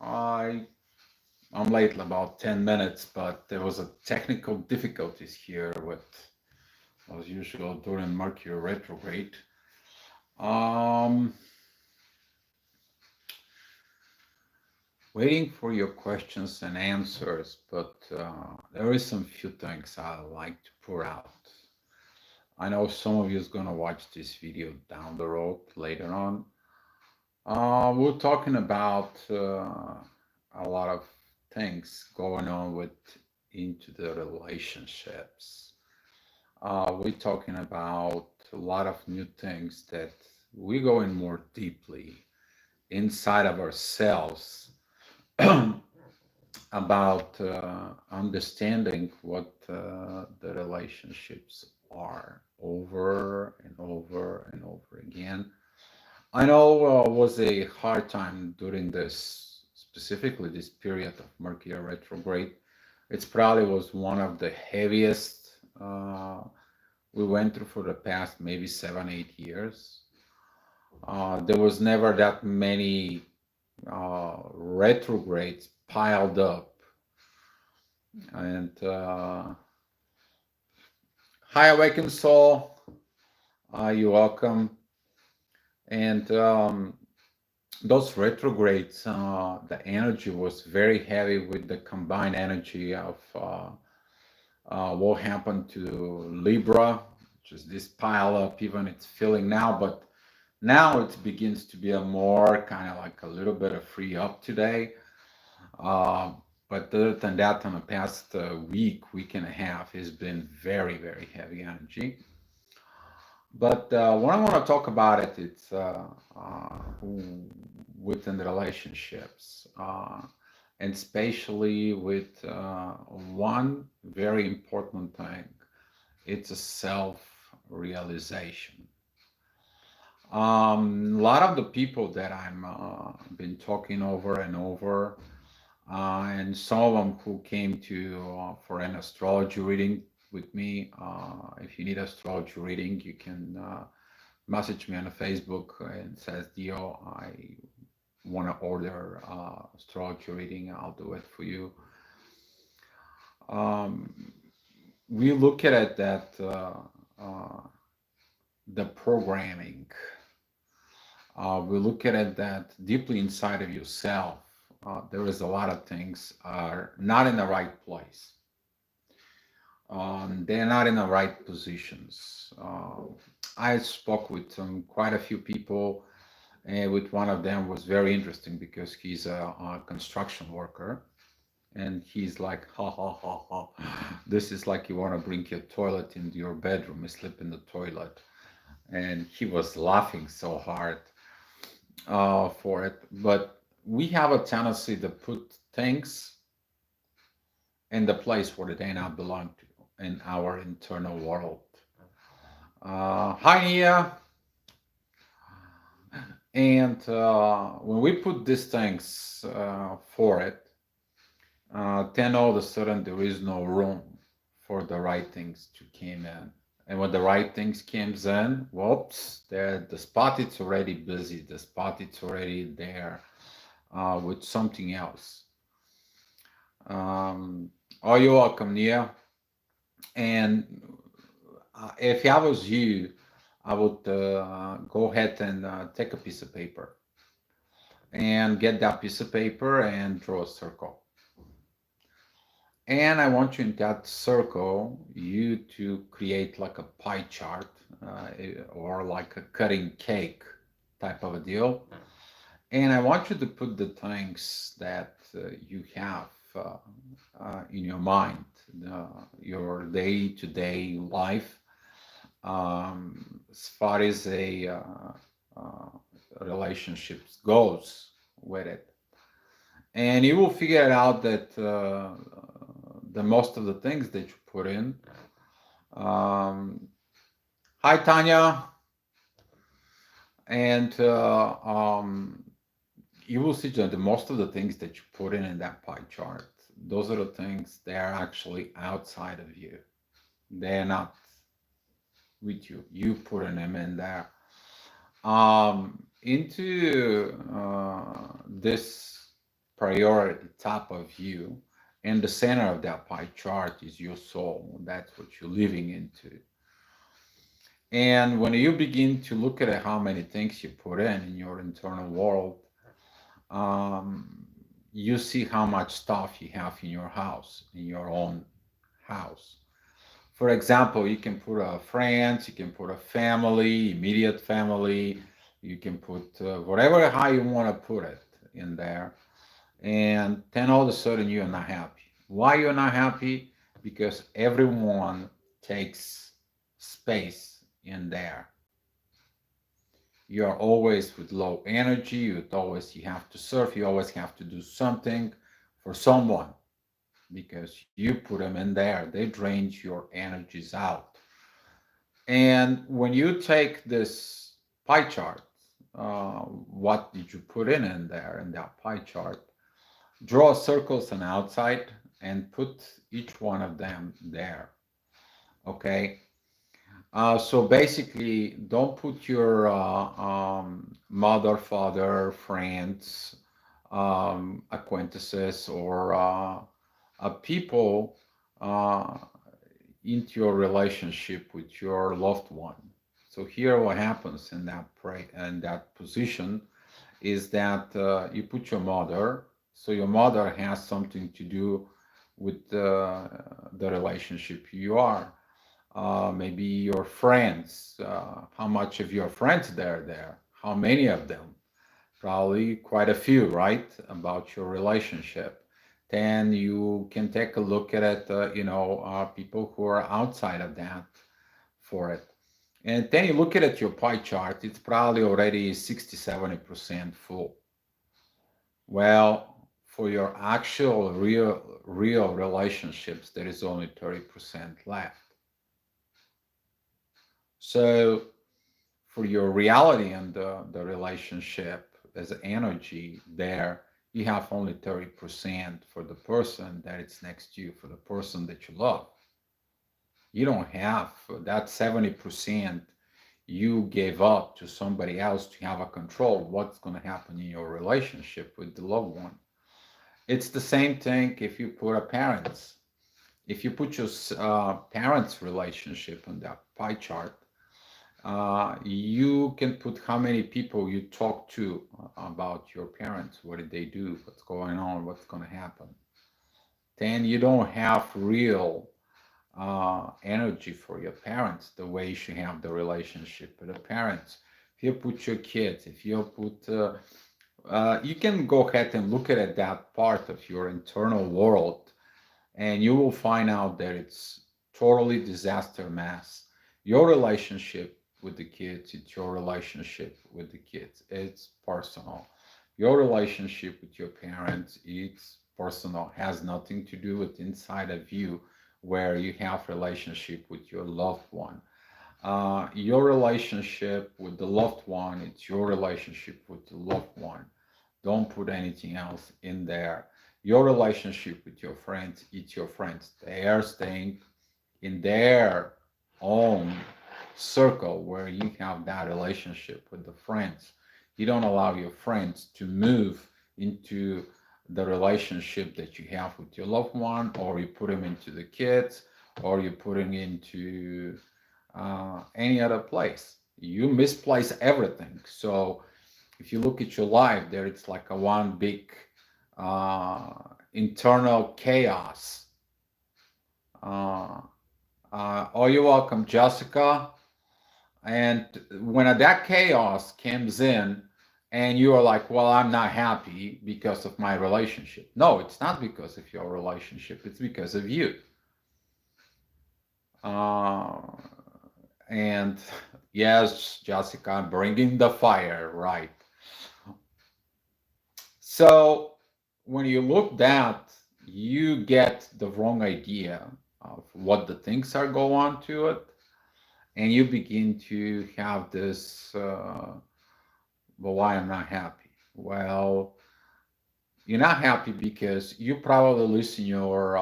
I'm late about 10 minutes, but there was a technical difficulties here with, as usual, during Mercury retrograde. Um, Waiting for your questions and answers, but there is some few things I like to pour out. I know some of you is gonna watch this video down the road later on. We're talking about a lot of things going on with into the relationships. We're talking about a lot of new things that we go in more deeply inside of ourselves about understanding what the relationships are over and over and over again. I know it was a hard time during this, specifically this period of Mercury retrograde. It's probably was one of the heaviest we went through for the past maybe 7, 8 years. There was never that many retrogrades piled up. And hi, awakened soul, you're welcome. And those retrogrades, the energy was very heavy with the combined energy of what happened to Libra, which is this pile up, even it's feeling now, but now it begins to be a more kind of like a little bit of free up today. Uh, but other than that, in the past week and a half, has been very, very heavy energy. But what I want to talk about it, it's within the relationships, and especially with one very important thing. It's a self-realization. A lot of the people that I'm been talking over and over, and some of them who came to for an astrology reading with me. If you need astrology reading, you can message me on Facebook and says, Dio, I want to order astrology reading. I'll do it for you. Um, we look at it that the programming. We look at it that deeply inside of yourself, there is a lot of things are not in the right place. They're not in the right positions. I spoke with quite a few people, and with one of them was very interesting because he's a construction worker, and he's like, ha ha ha ha. This is like you want to bring your toilet into your bedroom and sleep in the toilet. And he was laughing so hard for it. But we have a tendency to put things in the place where they not belong to in our internal world. Hi, Nia. And when we put these things for it, then all of a sudden there is no room for the right things to come in. And when the right things comes in, whoops, the spot it's already busy. The spot it's already there with something else. Oh, you're welcome, Nia. And if I was you, I would go ahead and take a piece of paper and get that piece of paper and draw a circle. And I want you in that circle, you to create like a pie chart or like a cutting cake type of a deal. And I want you to put the things that you have in your mind, your day-to-day life, as far as a uh, relationships goes with it. And you will figure out that the most of the things that you put in. Um, Hi, Tanya. And you will see that the most of the things that you put in that pie chart, those are the things that are actually outside of you. They're not with you. You putting them in there. Into this priority top of you, and the center of that pie chart is your soul. That's what you're living into. And when you begin to look at how many things you put in your internal world, um, you see how much stuff you have in your house, in your own house. For example, you can put a friends, you can put a family, immediate family, you can put whatever how you want to put it in there, and then all of a sudden you're not happy. Why you're not happy? Because everyone takes space in there. You're always with low energy. You have to surf. You always have to do something for someone because you put them in there. They drain your energies out. And when you take this pie chart, what did you put in there in that pie chart? Draw circles on the outside and put each one of them there. Okay. So basically, don't put your mother, father, friends, acquaintances, or people uh, into your relationship with your loved one. So here, what happens in that position is that you put your mother. So your mother has something to do with the relationship you are. Maybe your friends. How much of your friends there? How many of them? Probably quite a few, right? About your relationship. Then you can take a look at it, people who are outside of that for it. And then you look at it, your pie chart, it's probably already 60, 70% full. Well, for your actual real relationships, there is only 30% left. So for your reality and the relationship as energy there, you have only 30% for the person that is next to you, for the person that you love. You don't have that 70% you gave up to somebody else to have a control what's going to happen in your relationship with the loved one. It's the same thing if you put a parents. If you put your parents' relationship on that pie chart, you can put how many people you talk to about your parents. What did they do? What's going on? What's going to happen? Then you don't have real energy for your parents the way you should have the relationship with the parents. If you put your kids, if you put, you can go ahead and look at that part of your internal world, and you will find out that it's totally disaster mess. Your relationship with the kids, it's your relationship with the kids. It's personal. Your relationship with your parents, it's personal. Has nothing to do with inside of you where you have relationship with your loved one. Your relationship with the loved one, it's your relationship with the loved one. Don't put anything else in there. Your relationship with your friends, it's your friends. They are staying in their own circle where you have that relationship with the friends. You don't allow your friends to move into the relationship that you have with your loved one, or you put them into the kids, or you put them into any other place. You misplace everything. So if you look at your life, there it's like a one big uh, internal chaos. Uh, oh, you're welcome, Jessica. And when that chaos comes in, and you are like, well, I'm not happy because of my relationship. No, it's not because of your relationship, it's because of you. Uh, and yes, Jessica, I'm bringing the fire, right? So when you look that, you get the wrong idea of what the things are go on to it, and you begin to have this. Well, why I'm not happy? Well, you're not happy because you probably listen your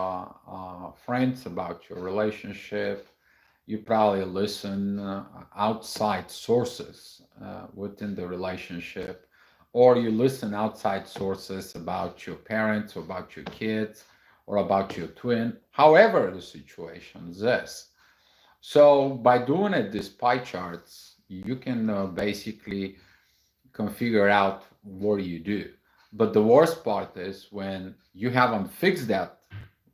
friends about your relationship. You probably listen outside sources within the relationship, or you listen outside sources about your parents, or about your kids, or about your twin, however the situation is. So by doing it, these pie charts, you can basically configure out what you do. But the worst part is when you haven't fixed that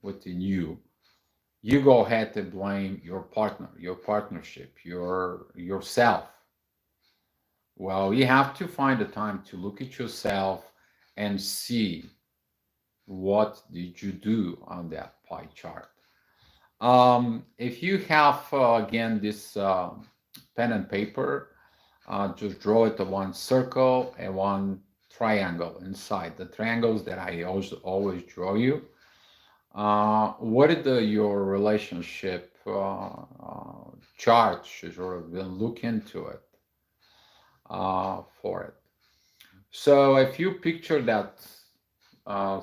within you, you go ahead and blame your partner, your partnership, yourself. Well, you have to find the time to look at yourself and see what did you do on that pie chart. If you have again this pen and paper, just draw it to one circle and one triangle inside. The triangles that I always draw you. What is your relationship chart? Should you have been look into it for it. So if you picture that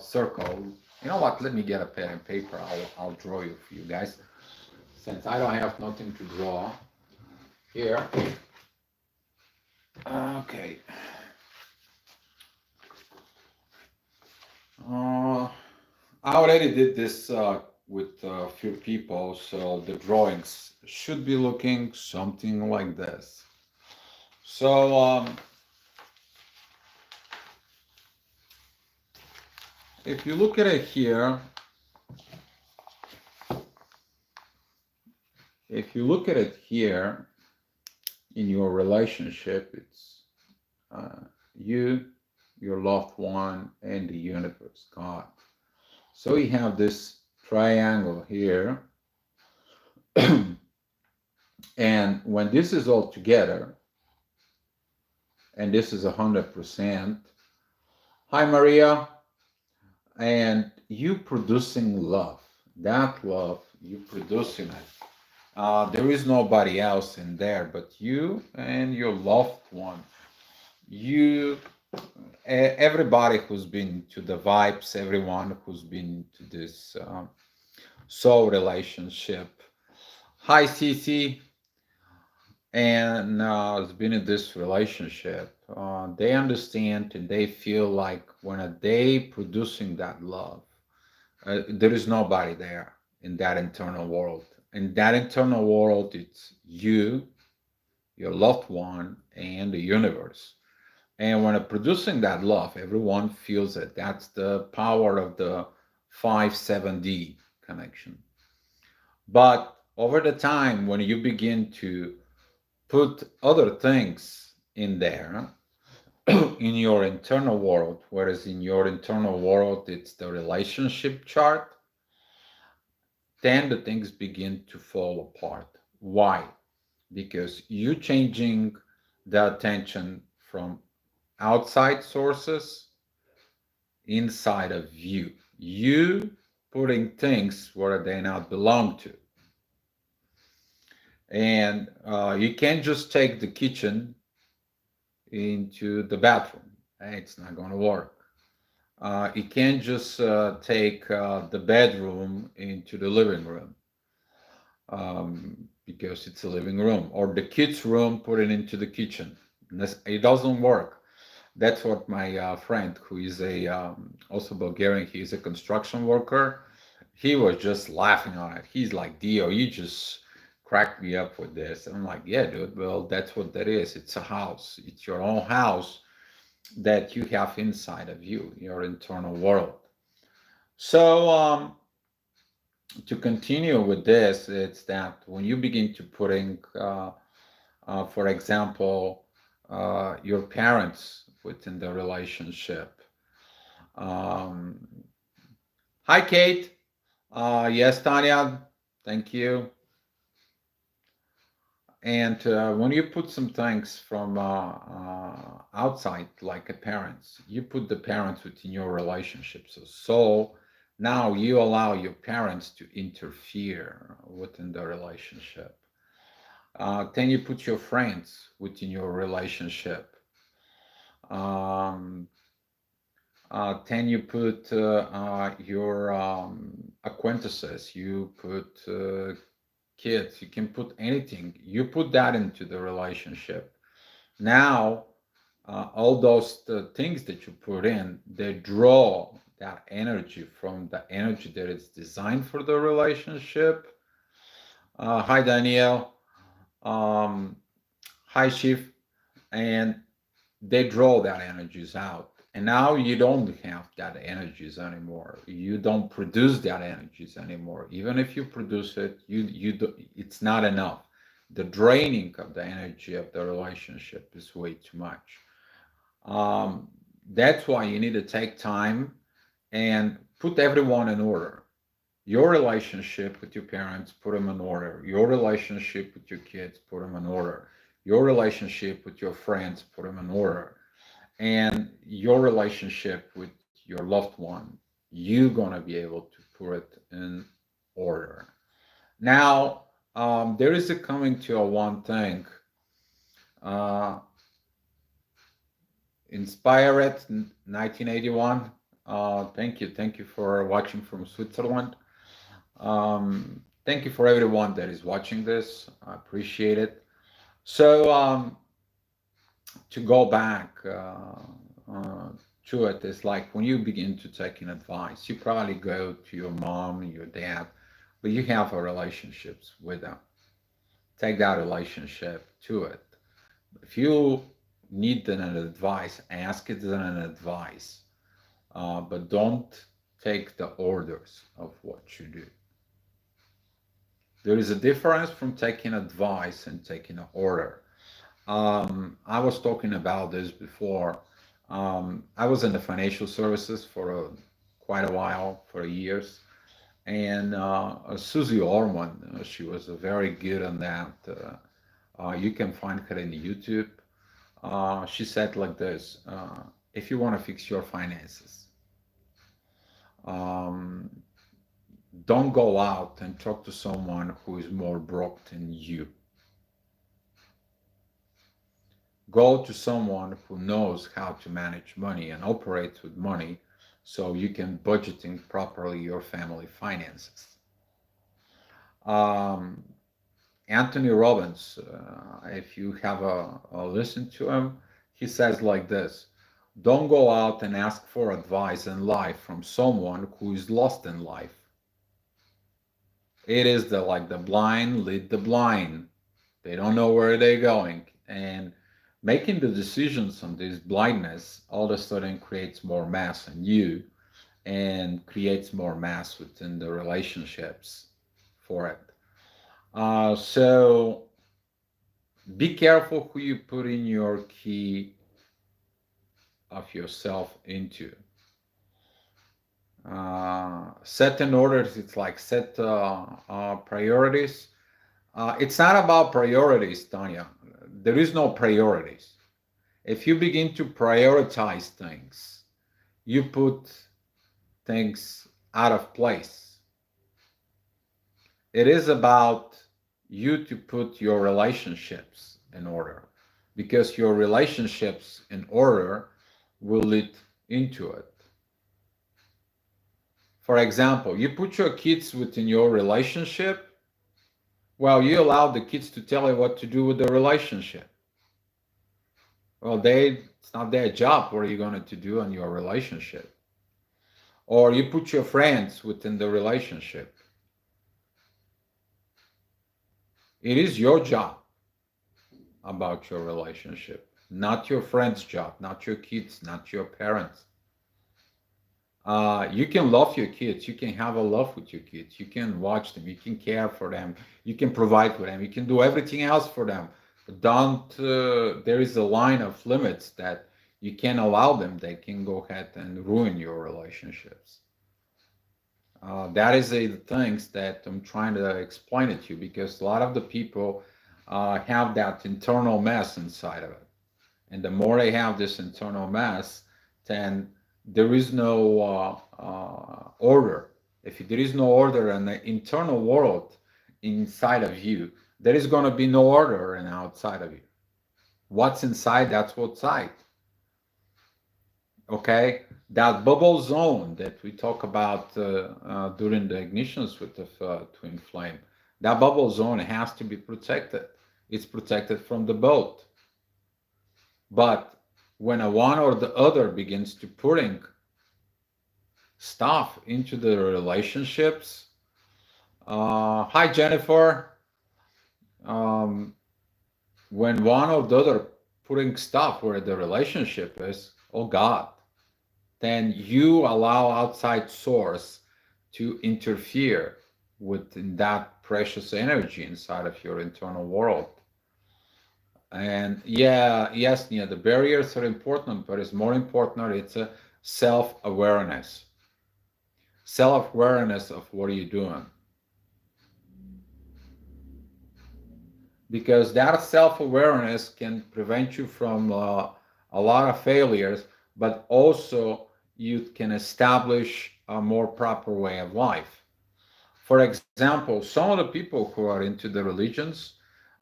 circle, you know what? Let me get a pen and paper. I'll draw you for you guys, since I don't have nothing to draw here. Okay. I already did this with a few people, so the drawings should be looking something like this. So if you look at it here, in your relationship, it's you, your loved one, and the universe, God. So you have this triangle here. And when this is all together, and this is 100%, hi Maria, and you producing love, that love, you producing it. There is nobody else in there but you and your loved one. You, everybody who's been to the vibes, everyone who's been to this soul relationship. Hi, Cece. And has been in this relationship. They understand and they feel like when they producing that love, there is nobody there in that internal world. In that internal world, it's you, your loved one, and the universe. And when producing that love, everyone feels it. That's the power of the 5-7D connection. But over the time, when you begin to put other things in there, in your internal world, whereas in your internal world, it's the relationship chart, then the things begin to fall apart. Why? Because you changing the attention from outside sources inside of you. You putting things where they not belong to. And you can't just take the kitchen into the bathroom. It's not going to work. You can't just take the bedroom into the living room, because it's a living room, or the kids' room, put it into the kitchen. It doesn't work. That's what my friend, who is a also Bulgarian, he's a construction worker. He was just laughing on it. He's like, Dio, you just cracked me up with this. I'm like, yeah, dude. Well, that's what that is. It's a house. It's your own house that you have inside of you, your internal world. So to continue with this, it's that when you begin to putting, for example, your parents within the relationship. Um, Hi, Kate. Yes, Tanya. Thank you. And when you put some things from outside, like a parents, you put the parents within your relationship. So now you allow your parents to interfere within the relationship. Then you put your friends within your relationship. Then you put your acquaintances, you put kids, you can put anything. You put that into the relationship. Now all those things that you put in, they draw that energy from the energy that is designed for the relationship. Hi, Danielle. Um, Hi, Chief. And they draw that energies out. And now you don't have that energies anymore. You don't produce that energies anymore. Even if you produce it, it's not enough. The draining of the energy of the relationship is way too much. Um, that's why you need to take time and put everyone in order. Your relationship with your parents, put them in order. Your relationship with your kids, put them in order. Your relationship with your friends, put them in order. And your relationship with your loved one, you're going to be able to put it in order. Now, there is a coming to a one thing. Uh, Inspired 1981. Thank you for watching from Switzerland. Thank you for everyone that is watching this. I appreciate it. So to go back uh, to it is like when you begin to take in advice, you probably go to your mom, your dad, but you have a relationships with them. Take that relationship to it. If you need an advice, ask it an advice, but don't take the orders of what you do. There is a difference from taking advice and taking an order. I was talking about this before. I was in the financial services for quite a while, for years, and Susie Orman, she was very good on that. You can find her in YouTube. She said like this: if you want to fix your finances, um, don't go out and talk to someone who is more broke than you. Go to someone who knows how to manage money and operate with money so you can budgeting properly your family finances. Um, Anthony Robbins, if you have a listen to him, he says like this: don't go out and ask for advice in life from someone who is lost in life. It is the like the blind lead the blind. They don't know where they're going. And making the decisions on this blindness all of a sudden creates more mass in you and creates more mass within the relationships for it. So be careful who you put in your key of yourself into. Set in orders, it's like set priorities. It's not about priorities, Tanya. There is no priorities. If you begin to prioritize things, you put things out of place. It is about you to put your relationships in order because your relationships in order will lead into it. For example, you put your kids within your relationship, well, you allow the kids to tell you what to do with the relationship. Well, it's not their job. What are you going to do in your relationship? Or you put your friends within the relationship. It is your job about your relationship, not your friend's job, not your kids, not your parents. You can love your kids. You can have a love with your kids. You can watch them. You can care for them. You can provide for them. You can do everything else for them. But don't. There is a line of limits that you can't allow them. They can go ahead and ruin your relationships. That is the things that I'm trying to explain it to you because a lot of the people have that internal mess inside of it, and the more they have this internal mess, then there is no order. If there is no order in the internal world inside of you, there is going to be no order in outside of you. What's inside, that's what's outside. Okay, that bubble zone that we talk about during the ignitions with the twin flame, that bubble zone has to be protected. It's protected from the boat. But when a one or the other begins to putting stuff into the relationships. Hi, Jennifer. Um, when one or the other putting stuff where the relationship is, oh God, then you allow outside source to interfere with that precious energy inside of your internal world. And yeah, yes, Nia, the barriers are important, but it's more important, it's a self-awareness. Self-awareness of what are you doing. Because that self-awareness can prevent you from a lot of failures, but also you can establish a more proper way of life. For example, some of the people who are into the religions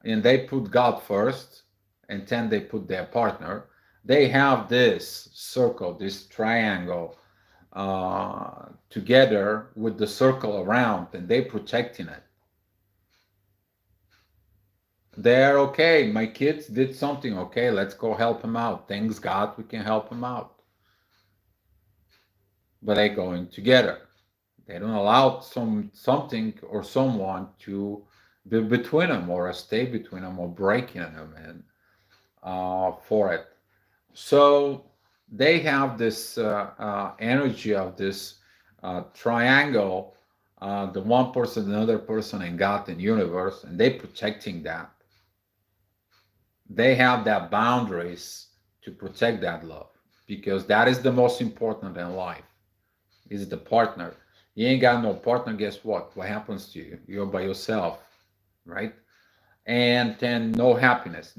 and they put God first and then they put their partner, they have this circle, this triangle together with the circle around and they protecting it. They're okay. My kids did something. Okay, let's go help them out. Thanks God we can help them out. But they going together. They don't allow something or someone to be between them or stay between them or breaking them in for it. So they have this energy of this triangle, the one person, another person, and God and universe, and they protecting that. They have that boundaries to protect that love because that is the most important in life is the partner. You ain't got no partner, guess what happens to you? You're by yourself, right? And then no happiness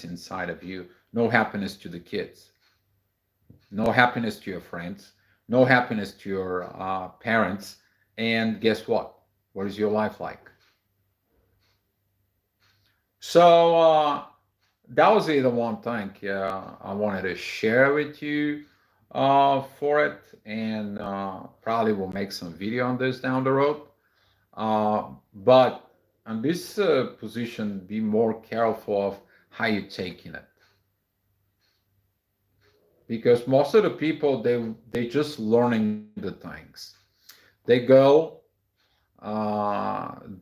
inside of you, no happiness to the kids, no happiness to your friends, no happiness to your parents. And guess what is your life like? So that was the one thing I wanted to share with you for it, and probably will make some video on this down the road. But on this position, be more careful of how you're taking it, because most of the people they just learning the things. They go,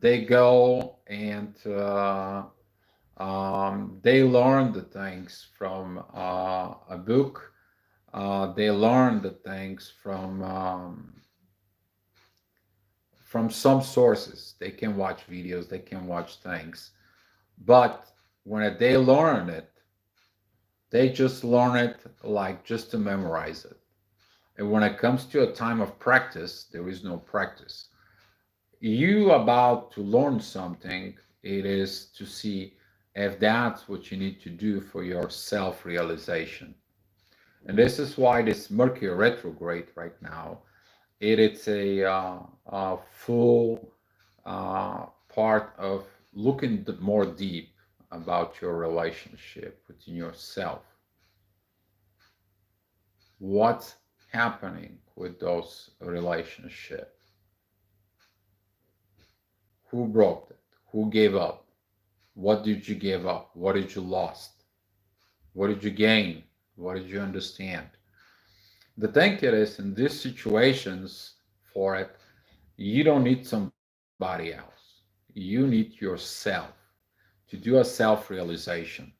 they go and they learn the things from a book. They learn the things from some sources. They can watch videos, they can watch things, but when they learn it, they just learn it like just to memorize it. And when it comes to a time of practice, there is no practice. You about to learn something, it is to see if that's what you need to do for your self-realization. And this is why this Mercury retrograde right now, it is a full part of looking more deep about your relationship within yourself. What's happening with those relationships? Who broke it? Who gave up? What did you give up? What did you lost? What did you gain? What did you understand? The thing is, in these situations, for it, you don't need somebody else. You need yourself to do a self-realization.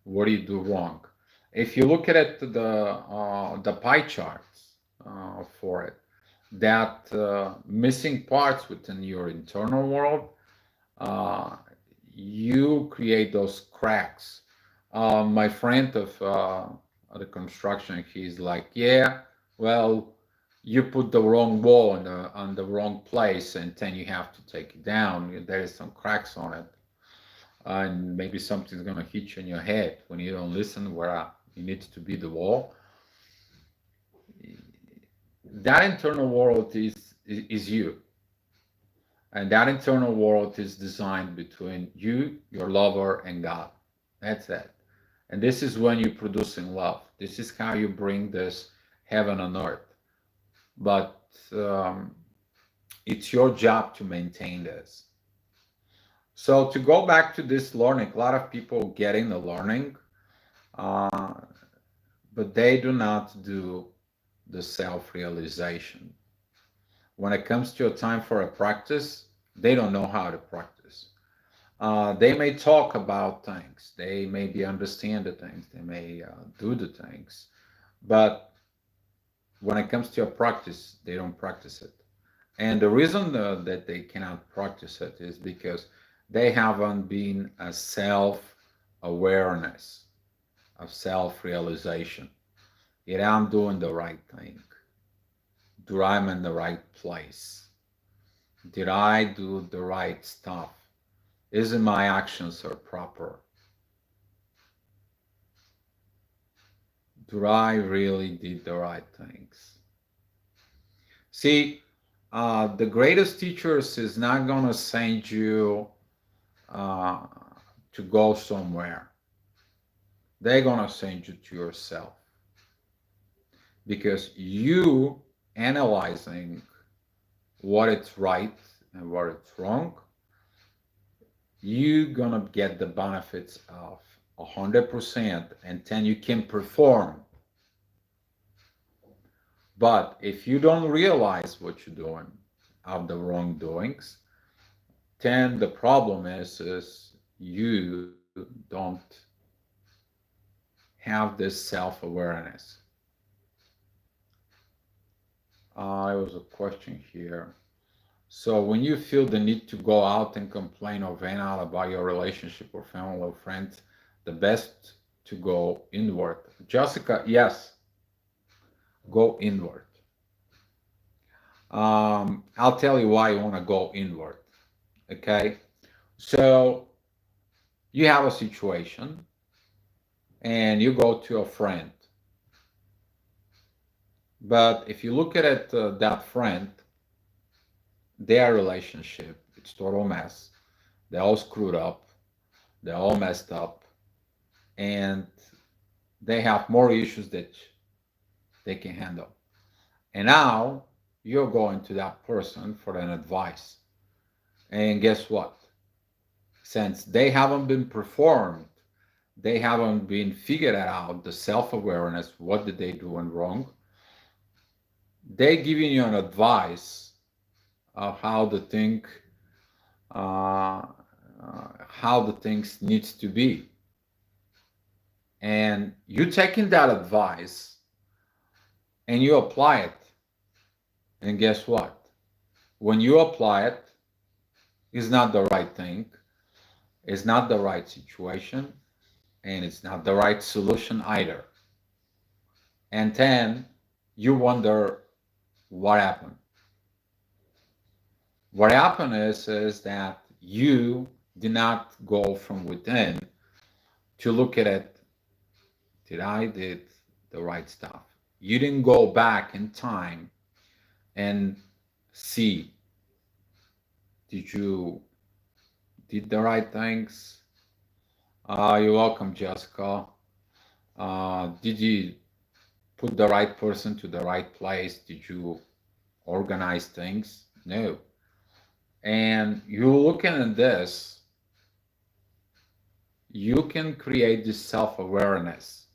What do you do wrong? If you look at it, the pie charts for it, that missing parts within your internal world, uh, you create those cracks. My friend of the construction, he's like, yeah, well, you put the wrong wall on the wrong place, and then you have to take it down. There is some cracks on it, and maybe something's gonna hit you in your head when you don't listen where it needs to be the wall. That internal world is you, and that internal world is designed between you, your lover, and God. That's it. And this is when you're producing love. This is how you bring this heaven on earth. But it's your job to maintain this. So to go back to this learning, a lot of people get in the learning, uh, but they do not do the self-realization. When it comes to a time for a practice, they don't know how to practice. They may talk about things, they maybe understand the things, they may do the things, but when it comes to a practice, they don't practice it. And the reason that they cannot practice it is because they haven't been a self awareness, of self realization. Yet I'm doing the right thing. Do I'm in the right place? Did I do the right stuff? Isn't my actions are proper? Do I really did the right things? See, the greatest teachers is not gonna send you uh, to go somewhere. They're gonna send you to yourself because you analyzing what it's right and what it's wrong, you're gonna get the benefits of 100%, and then you can perform. But if you don't realize what you're doing of the wrongdoings, then the problem is you don't have this self-awareness. There was a question here. So when you feel the need to go out and complain or vent out about your relationship or family or friends, the best to go inward. Jessica, yes, go inward. I'll tell you why you want to go inward. Okay, so you have a situation and you go to a friend, but if you look at it, that friend, their relationship, it's total mess. They're all screwed up. They're all messed up, and they have more issues that they can handle. And now you're going to that person for an advice. And guess what? Since they haven't been performed, they haven't been figured out the self-awareness, what did they do and wrong, they're giving you an advice of uh, how the things needs to be. And you taking that advice and you apply it. And guess what? When you apply it, it's not the right thing, it's not the right situation, and it's not the right solution either. And then you wonder what happened. What happened is that you did not go from within to look at it. Did I did the right stuff? You didn't go back in time and see, did you did the right things? You're welcome, Jessica. Did you put the right person to the right place? Did you organize things? No. And you're looking at this, you can create this self-awareness.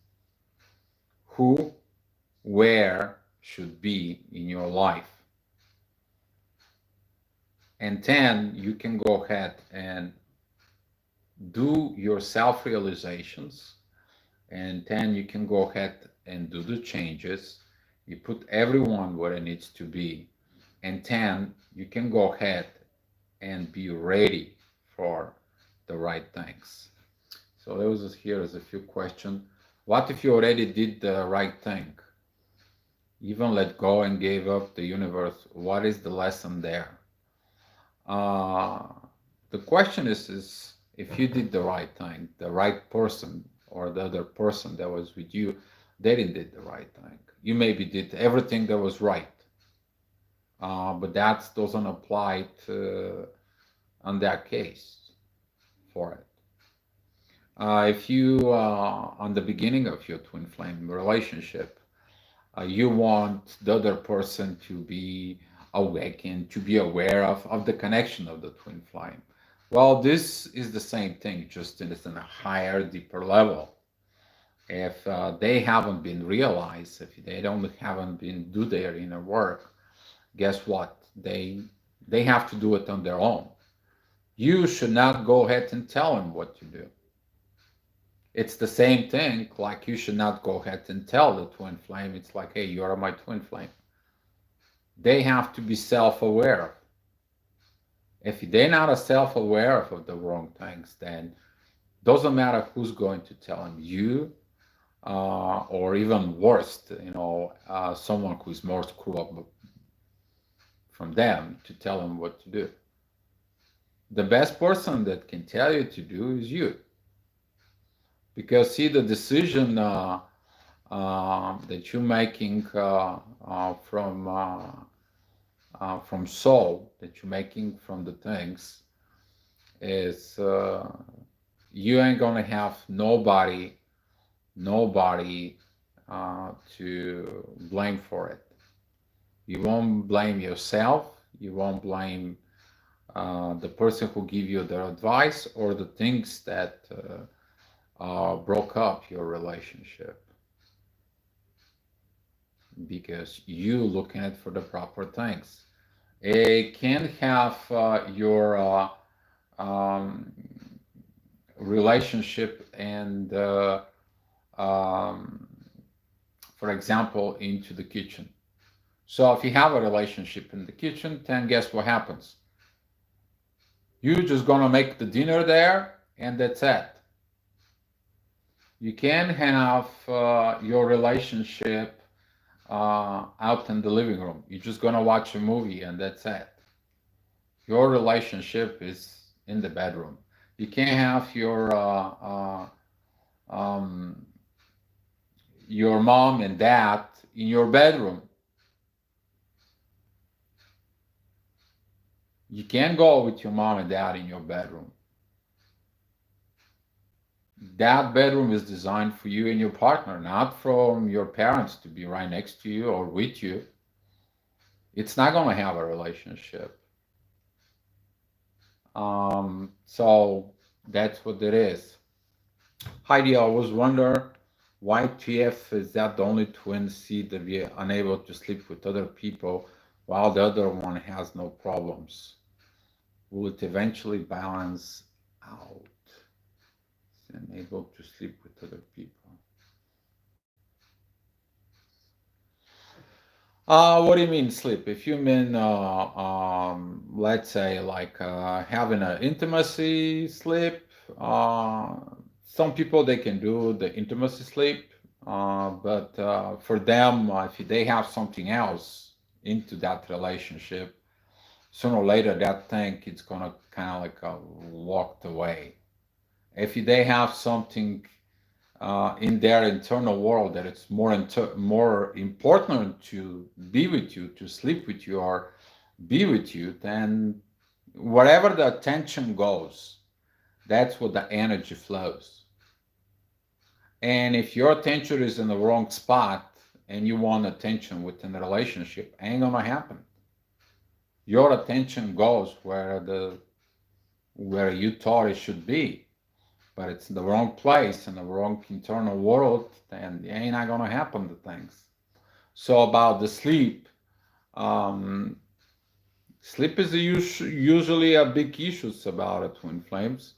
Who, where should be in your life. And then you can go ahead and do your self-realizations, and then you can go ahead and do the changes. You put everyone where it needs to be, and then you can go ahead and be ready for the right things. So there was here's a few questions. What if you already did the right thing? Even let go and gave up the universe. What is the lesson there? Uh, the question is if you did the right thing, the right person or the other person that was with you, they didn't did the right thing. You maybe did everything that was right, but that doesn't apply to on that case for it. If you on the beginning of your twin flame relationship, you want the other person to be awakened, to be aware of the connection of the twin flame. Well, this is the same thing, just in a higher, deeper level. if they haven't been realized, if they don't haven't been do their inner work, guess what? They have to do it on their own. You should not go ahead and tell them what to do. It's the same thing, like you should not go ahead and tell the twin flame, it's like, hey, you are my twin flame. They have to be self-aware. If they're not self-aware of the wrong things, then doesn't matter who's going to tell them, you, or even worse, someone who's more screwed up from them to tell them what to do. The best person that can tell you to do is you. Because see, the decision that you're making from soul, that you're making from the things, is you ain't gonna have nobody to blame for it. You won't blame yourself. You won't blame the person who give you the advice or the things that broke up your relationship, because you looking at for the proper things. It can have your um, relationship and um, for example, into the kitchen. So if you have a relationship in the kitchen, then guess what happens? You're just gonna make the dinner there, and that's it. You can have your relationship out in the living room. You're just gonna watch a movie, and that's it. Your relationship is in the bedroom. You can't have um, your mom and dad in your bedroom. You can't go with your mom and dad in your bedroom. That bedroom is designed for you and your partner, not from your parents to be right next to you or with you. It's not going to have a relationship. So that's what it is. Heidi, I was wondering why TF is that the only twin seed that we are unable to sleep with other people while the other one has no problems. Will it eventually balance out? Unable to sleep with other people. What do you mean sleep? If you mean, let's say, like having an intimacy sleep, some people they can do the intimacy sleep, but for them, if they have something else into that relationship, sooner or later that thing it's gonna kind of like walked away. If they have something in their internal world that it's more important to be with you, to sleep with you, or be with you, then wherever the attention goes, that's where the energy flows. And if your attention is in the wrong spot and you want attention within the relationship, ain't gonna happen. Your attention goes where you thought it should be, but it's in the wrong place in the wrong internal world, then it ain't not gonna happen the things. So about the sleep, um, sleep is usually a big issue about it, twin flames,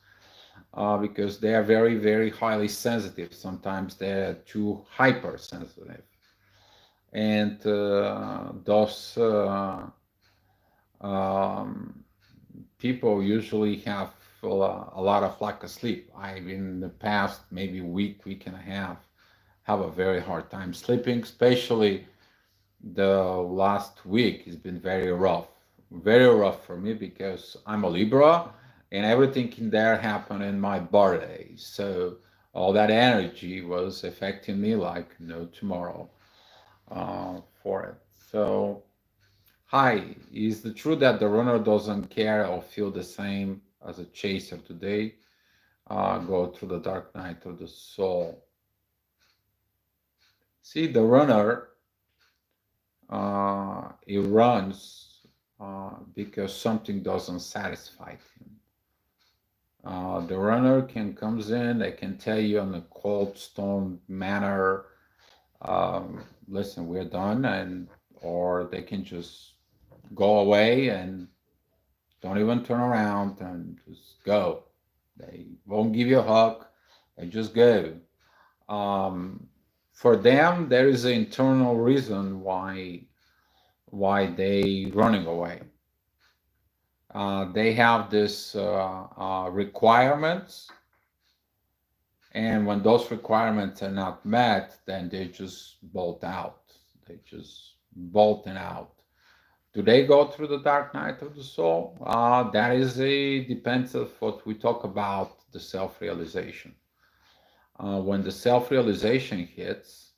because they are very, very highly sensitive. Sometimes they're too hypersensitive, and those um, people usually have a lot of lack of sleep. I've in the past maybe week and a half, have a very hard time sleeping, especially the last week has been very rough for me because I'm a Libra and everything in there happened in my birthday. So all that energy was affecting me like no tomorrow for it. So, hi, is the truth that the runner doesn't care or feel the same as a chaser today? Go through the dark night of the soul. See, the runner, he runs because something doesn't satisfy him. The runner can comes in, they can tell you in a cold stone manner, listen, we're done, and or they can just go away and don't even turn around and just go. They won't give you a hug. They just go. Um, for them, there is an internal reason why they running away. They have this requirements, and when those requirements are not met, then they just bolt out. They just bolting out. Do they go through the dark night of the soul? That is a depends of what we talk about the self-realization. When the self-realization hits,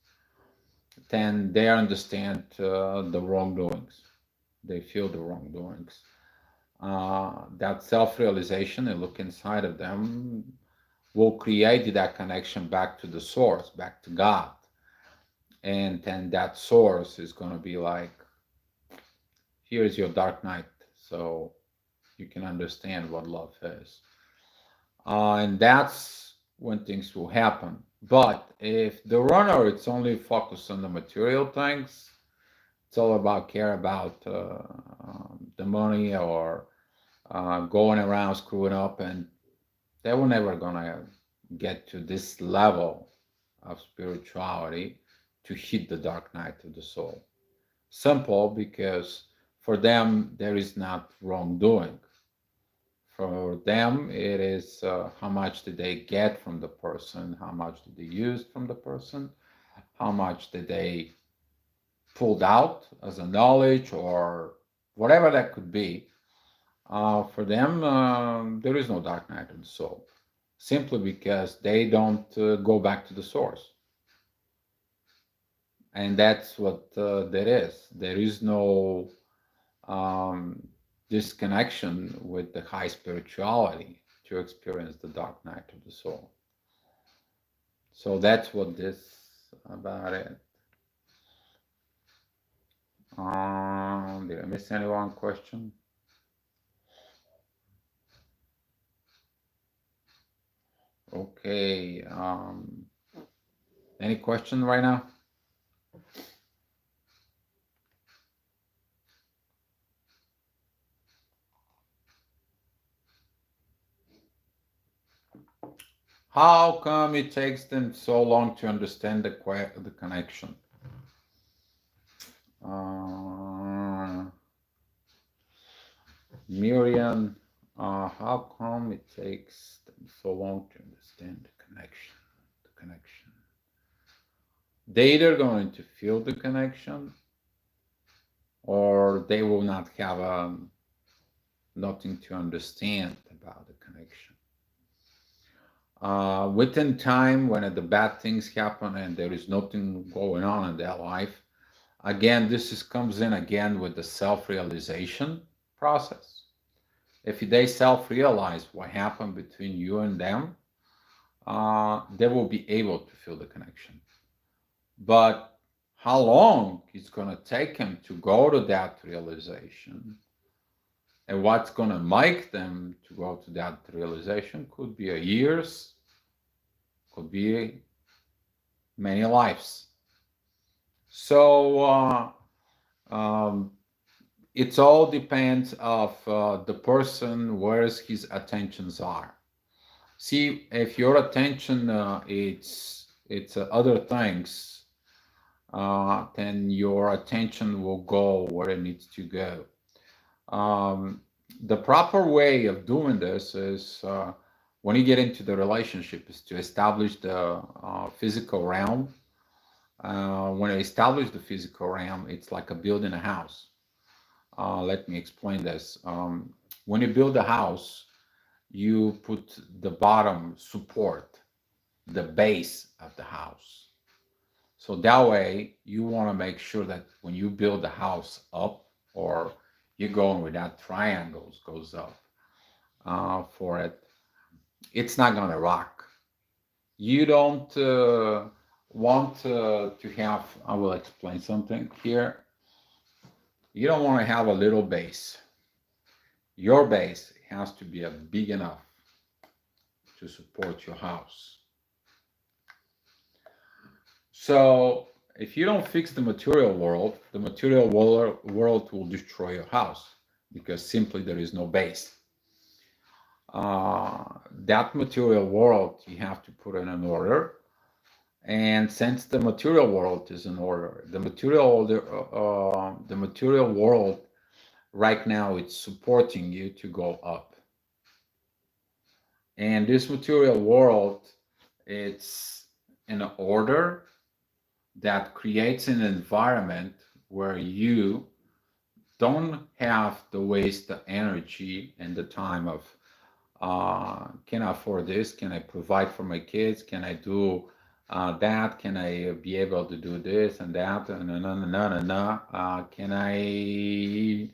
then they understand the wrongdoings. They feel the wrongdoings. That self-realization and look inside of them will create that connection back to the source, back to God. And then that source is going to be like, here's your dark night. So you can understand what love is. And that's when things will happen. But if the runner it's only focused on the material things, it's all about care about the money or going around screwing up, and they were never gonna get to this level of spirituality to hit the dark night of the soul. Simple, because for them there is not wrongdoing. For them, it is how much did they get from the person, how much did they use from the person, how much did they pulled out as a knowledge or whatever that could be. For them, there is no dark night of the soul, simply because they don't go back to the source. And that's what that is. There is no disconnection with the high spirituality to experience the dark night of the soul. So that's what this about it. Did I miss any one question? Okay. Any question right now? How come it takes them so long to understand the connection? Miriam, how come it takes them so long to understand the connection? The connection. They either going to feel the connection, or they will not have nothing to understand about the connection. Within time, when the bad things happen and there is nothing going on in their life, again, comes in again with the self-realization process. If they self-realize what happened between you and them, they will be able to feel the connection. But how long it's going to take them to go to that realization, and what's going to make them to go to that realization could be a years, could be many lives. So it all depends of the person where his attentions are. See, if your attention it's other things, then your attention will go where it needs to go. The proper way of doing this is when you get into the relationship is to establish the physical realm. When I establish the physical realm, it's like a building a house. Let me explain this. When you build a house, you put the bottom support, the base of the house. So that way, you want to make sure that when you build the house up, or you're going with that triangles goes up for it, it's not going to rock. You don't want to have, I will explain something here. You don't want to have a little base. Your base has to be a big enough to support your house. So if you don't fix the material world, the material world will destroy your house because simply there is no base. That material world you have to put in an order. And since the material world is in order, the material world right now it's supporting you to go up. And this material world, it's in order that creates an environment where you don't have to waste the energy and the time of can I afford this? Can I provide for my kids? Can I do that? Can I be able to do this and that? And can I?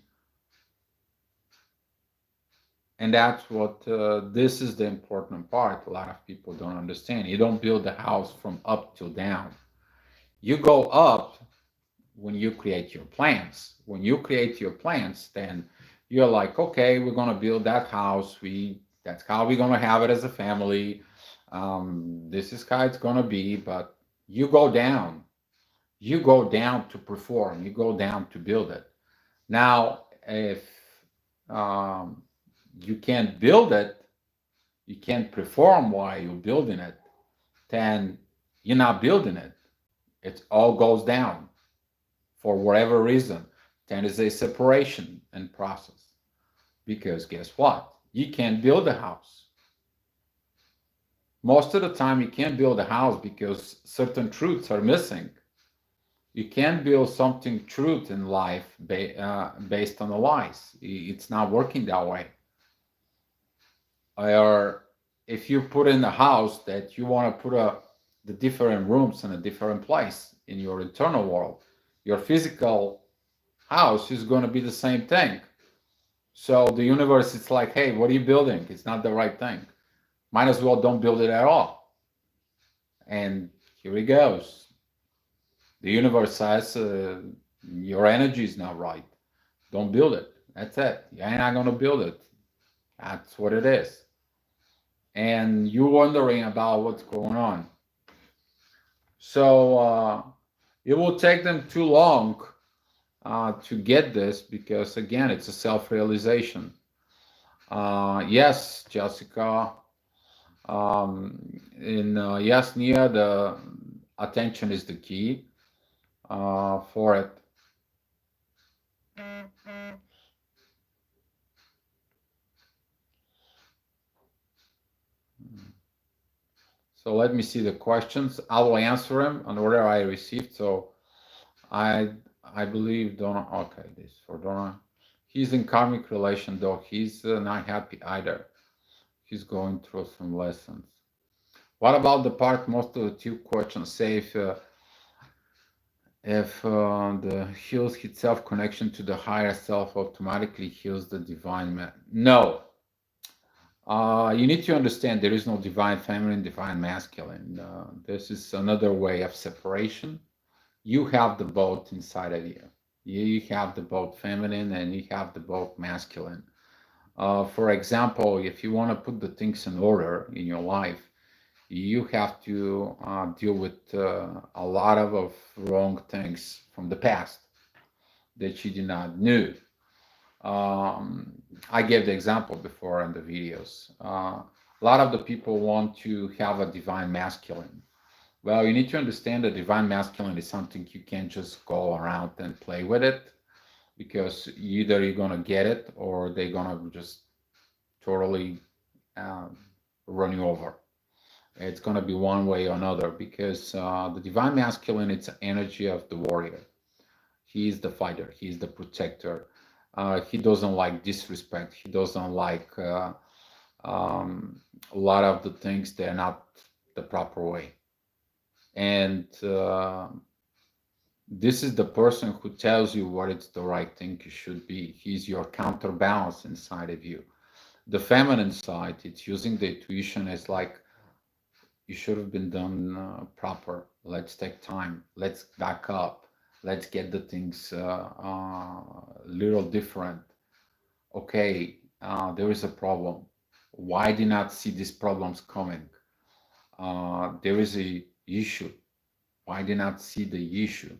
And that's what this is the important part. A lot of people don't understand. You don't build the house from up to down. You go up when you create your plans. When you create your plans, then you're like, okay, we're gonna build that house. That's how we're gonna have it as a family. This is how it's gonna be. But you go down. You go down to perform. You go down to build it. Now, if um, you can't build it, you can't perform while you're building it, then you're not building it. It all goes down for whatever reason. Then there's a separation and process. Because guess what? You can't build a house. Most of the time, you can't build a house because certain truths are missing. You can't build something truth in life based on the lies. It's not working that way. Or if you put in a house that you want to put the different rooms in a different place in your internal world, your physical house is going to be the same thing. So the universe is like, hey, what are you building? It's not the right thing. Might as well don't build it at all. And here it goes. The universe says your energy is not right. Don't build it. That's it. You're not going to build it. That's what it is. And you're wondering about what's going on. So it will take them too long to get this because, again, it's a self-realization. Yes, Jessica. Yes, Nia, the attention is the key for it. So let me see the questions. I will answer them on order I received. So I believe Donna. Okay, this for Donna. He's in karmic relation though. He's not happy either. He's going through some lessons. What about the part most of the two questions say if the heals itself connection to the higher self automatically heals the divine man? No. You need to understand there is no divine feminine, divine masculine. This is another way of separation. You have the both inside of you. You have the both feminine and you have the both masculine. For example, if you want to put the things in order in your life, you have to deal with a lot of wrong things from the past that you did not know. I gave the example before in the videos. A lot of the people want to have a divine masculine. Well, you need to understand that divine masculine is something you can't just go around and play with it because either you're going to get it or they're going to just totally run you over. It's going to be one way or another because the divine masculine, it's the energy of the warrior. He's the fighter. He's the protector. He doesn't like disrespect. He doesn't like a lot of the things that are not the proper way. And this is the person who tells you what it's the right thing you should be. He's your counterbalance inside of you. The feminine side, it's using the intuition as like, you should have been done proper. Let's take time. Let's back up. Let's get the things little different. Okay, there is a problem. Why did not see these problems coming? There is a issue. Why did not see the issue?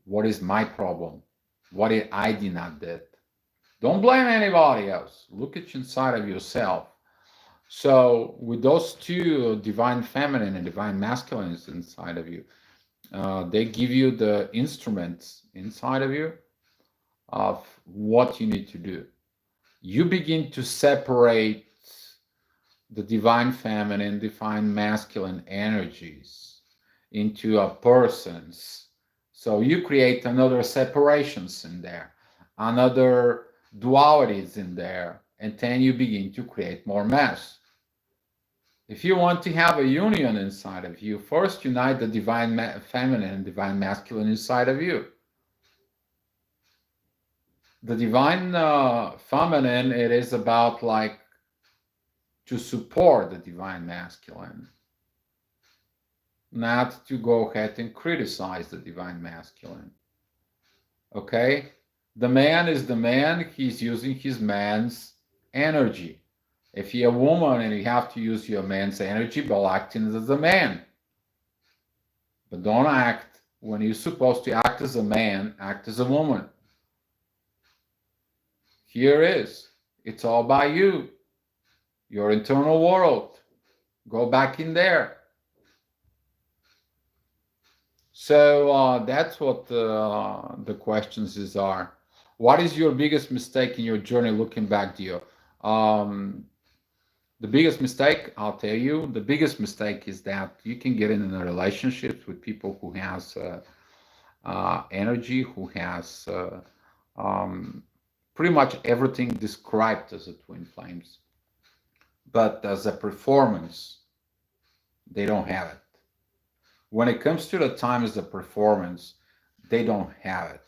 What is my problem? What did I did not did? Don't blame anybody else. Look at inside of yourself. So with those two, divine feminine and divine masculine is inside of you, they give you the instruments inside of you of what you need to do. You begin to separate the divine feminine, divine masculine energies into a person's. So you create another separations in there, another dualities in there, and then you begin to create more mess. If you want to have a union inside of you, first unite the divine feminine and divine masculine inside of you. The divine feminine, it is about like to support the divine masculine, not to go ahead and criticize the divine masculine. Okay? The man is the man, he's using his man's energy. If you're a woman and you have to use your man's energy by acting as a man. But don't act when you're supposed to act as a man, act as a woman. Here is, it's all by you, your internal world. Go back in there. So that's what the questions are. What is your biggest mistake in your journey looking back to you? The biggest mistake, I'll tell you, the biggest mistake is that you can get in a relationship with people who has energy, who has pretty much everything described as a twin flames. But as a performance, they don't have it. When it comes to the time as a performance, they don't have it.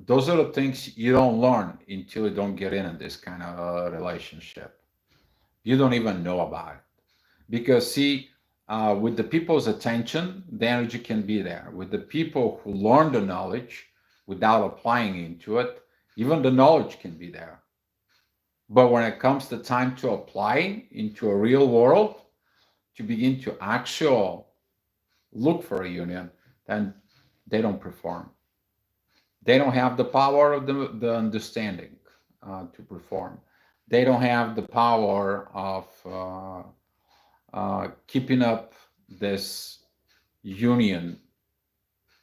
Those are the things you don't learn until you don't get in this kind of relationship. You don't even know about it. Because see, with the people's attention, the energy can be there. With the people who learn the knowledge without applying into it, even the knowledge can be there. But when it comes to time to apply into a real world, to begin to actually look for a union, then they don't perform. They don't have the power of the understanding to perform. They don't have the power of keeping up this union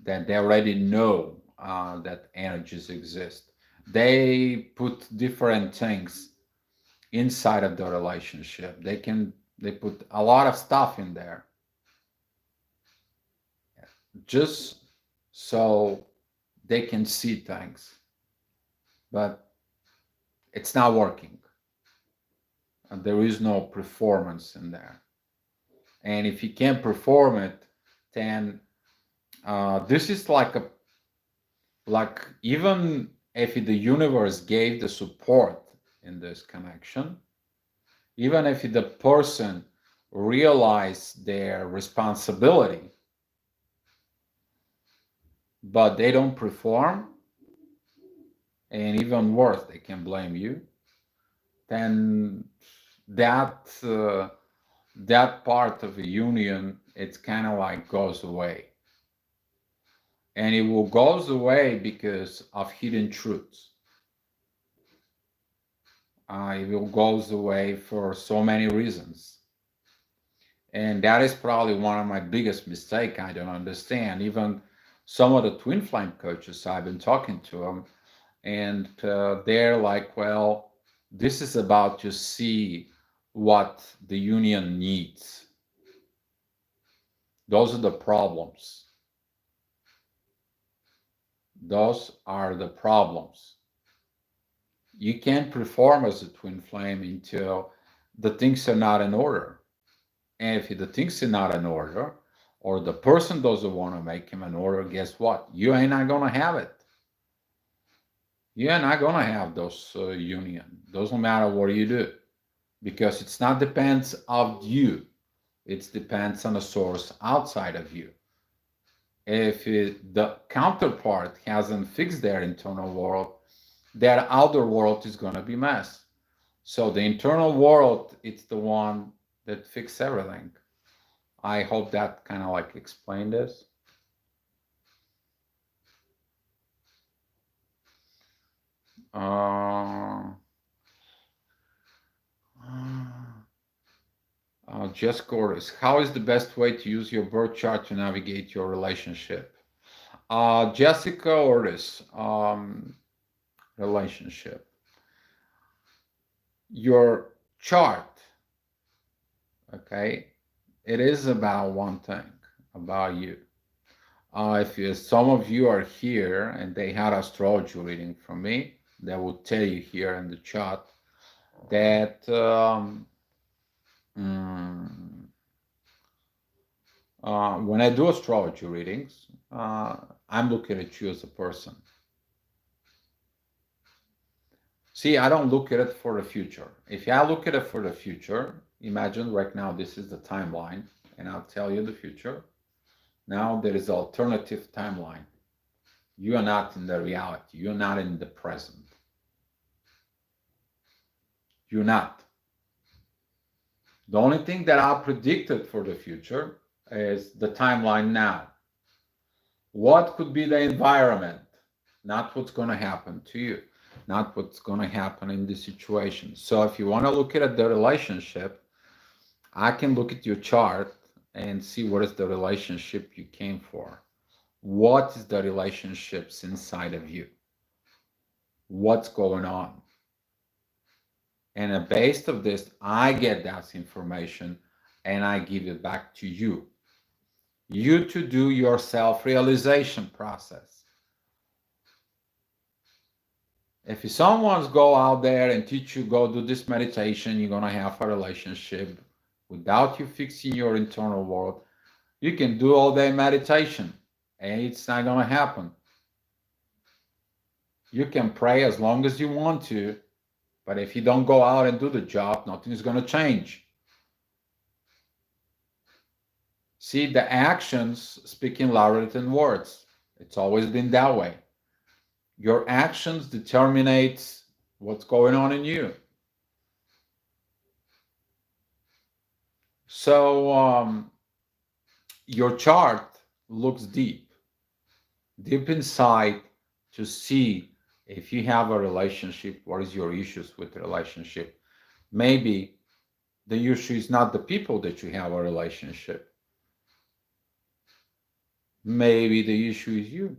that they already know that energies exist. They put different things inside of the relationship. They put a lot of stuff in there just so they can see things, but it's not working. And there is no performance in there. And if you can't perform it, then this is like even if the universe gave the support in this connection, even if the person realized their responsibility, but they don't perform, and even worse, they can blame you, then that part of a union, it's kind of like goes away. And it will goes away because of hidden truths. It will goes away for so many reasons. And that is probably one of my biggest mistakes. I don't understand. Even some of the twin flame coaches, I've been talking to them, and they're like, well, this is about to see what the union needs. Those are the problems. Those are the problems. You can't perform as a twin flame until the things are not in order. And if the things are not in order, or the person doesn't want to make him in order, guess what? You ain't not gonna have it. You're not gonna have those union. Doesn't matter what you do, because it's not depends of you. It depends on a source outside of you. If the counterpart hasn't fixed their internal world, that outer world is going to be mess. So the internal world, it's the one that fixes everything. I hope that kind of like explained this. Jessica Ortiz, how is the best way to use your birth chart to navigate your relationship? Jessica Ortiz, relationship. Your chart, okay, it is about one thing, about you. Some of you are here and they had astrology reading from me, they will tell you here in the chat that when I do astrology readings, I'm looking at you as a person. See, I don't look at it for the future. If I look at it for the future, imagine right now this is the timeline, and I'll tell you the future. Now there is an alternative timeline. You are not in the reality. You're not in the present. You're not. The only thing that I predicted for the future is the timeline now. What could be the environment? Not what's going to happen to you, not what's going to happen in the situation. So if you want to look at the relationship, I can look at your chart and see what is the relationship you came for. What is the relationships inside of you? What's going on? And based of this, I get that information and I give it back to you. You to do your self-realization process. If someone's go out there and teach you, go do this meditation, you're going to have a relationship without you fixing your internal world, you can do all day meditation and it's not going to happen. You can pray as long as you want to, but if you don't go out and do the job, nothing is going to change. See, the actions speaking louder than words. It's always been that way. Your actions determinate what's going on in you. So your chart looks deep inside to see if you have a relationship, what is your issues with the relationship. Maybe the issue is not the people that you have a relationship. Maybe the issue is you.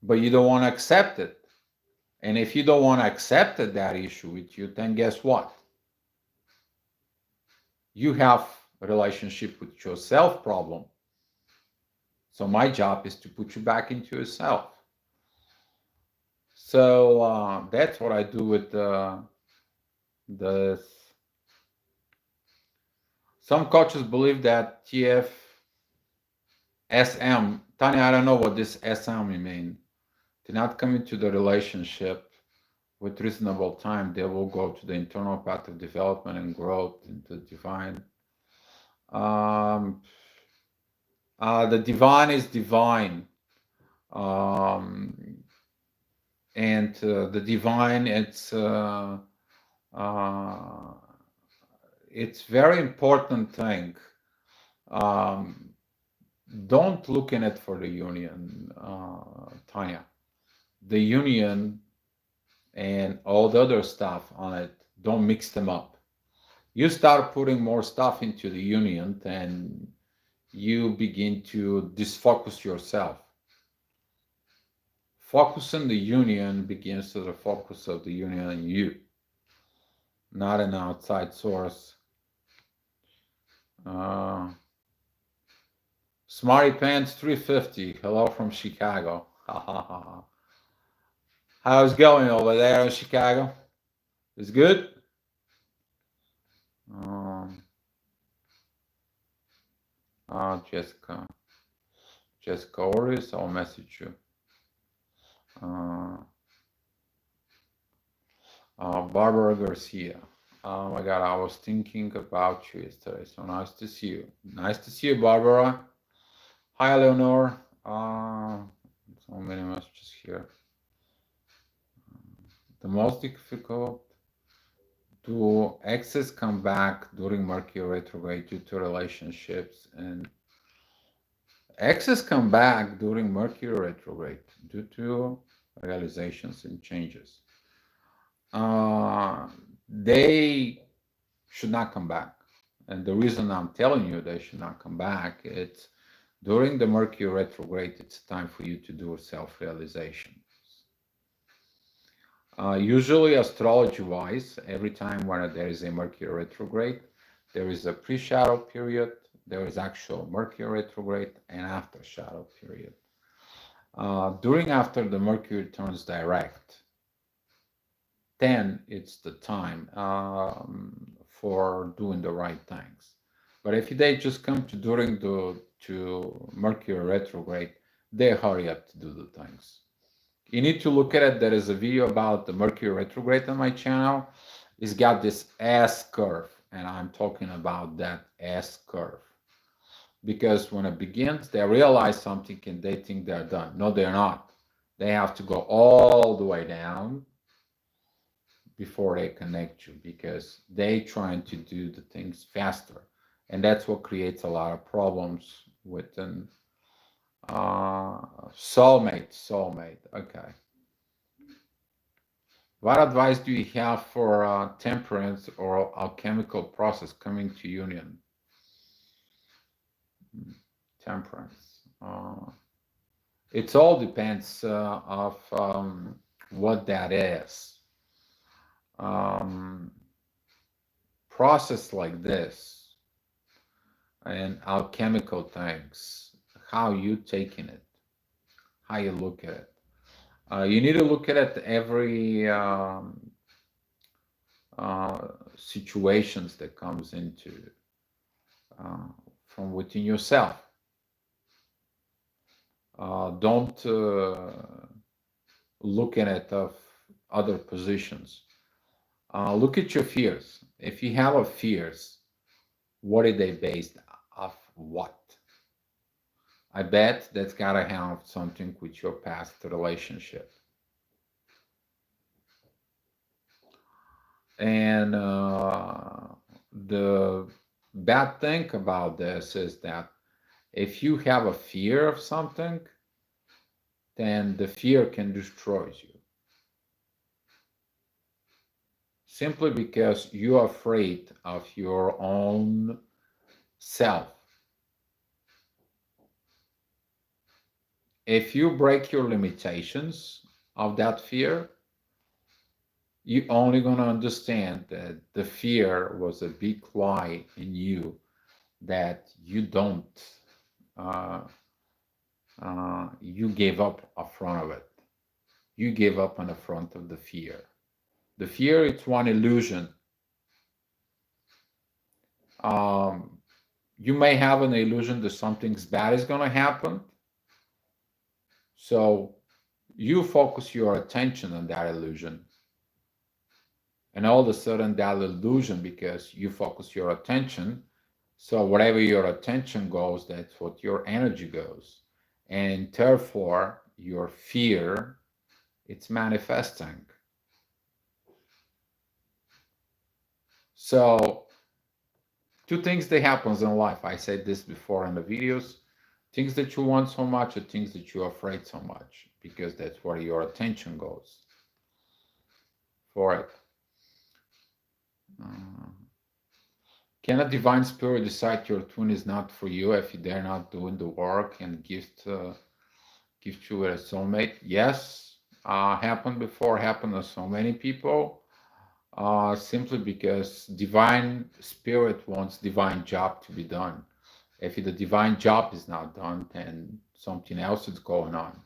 But you don't want to accept it. And if you don't want to accept that issue with you, then guess what? You have a relationship with yourself problem. So my job is to put you back into yourself. So that's what I do with the. Some coaches believe that TF SM, Tanya, I don't know what this SM means. To not come into the relationship with reasonable time, they will go to the internal path of development and growth into divine. The divine is divine. And the divine, it's very important thing. Don't look in it for the union, Tanya. The union and all the other stuff on it, don't mix them up. You start putting more stuff into the union, then you begin to disfocus yourself. Focus on the union begins to the focus of the union in you, not an outside source. Smarty Pants 350, hello from Chicago. How's it going over there in Chicago? It's good? Jessica Ortiz, I'll message you. Barbara Garcia. Oh my God, I was thinking about you yesterday. So nice to see you. Nice to see you, Barbara. Hi, Leonor. So many messages here. the most difficult. Do exes come back during Mercury retrograde due to relationships? And exes come back during Mercury retrograde due to realizations and changes. They should not come back. And the reason I'm telling you they should not come back, it's during the Mercury retrograde, it's time for you to do self-realization. Usually, astrology-wise, every time when there is a Mercury retrograde, there is a pre-shadow period, there is actual Mercury retrograde, and after shadow period. During after the Mercury turns direct, then it's the time for doing the right things. But if they just come to during the to Mercury retrograde, they hurry up to do the things. You need to look at it. There is a video about the Mercury retrograde on my channel. It's got this S curve, and I'm talking about that S curve. Because when it begins, they realize something and they think they're done. No, they're not. They have to go all the way down before they connect you, because they trying to do the things faster. And that's what creates a lot of problems with an soulmate. Okay. What advice do you have for temperance or alchemical process coming to union? Temperance. It all depends of what that is. Process like this and alchemical things, how you taking it, how you look at it. You need to look at it every situations that comes into from within yourself. Don't look at it of other positions. Look at your fears. If you have a fears, what are they based off what? I bet that's gotta have something with your past relationship. And the bad thing about this is that if you have a fear of something, then the fear can destroy you. Simply because you're afraid of your own self. If you break your limitations of that fear, you're only going to understand that the fear was a big lie in you, that you don't, you gave up in front of it. You gave up on the front of the fear. The fear, it's one illusion. You may have an illusion that something bad is going to happen. So you focus your attention on that illusion. And all of a sudden that illusion, because you focus your attention, so wherever your attention goes, that's what your energy goes. And therefore, your fear, it's manifesting. So, two things that happens in life. I said this before in the videos. Things that you want so much or things that you're afraid so much, because that's where your attention goes for it. Can a divine spirit decide your twin is not for you if they're not doing the work and gift you a soulmate? Yes, happened before, happened to so many people. Simply because divine spirit wants divine job to be done. If the divine job is not done, then something else is going on.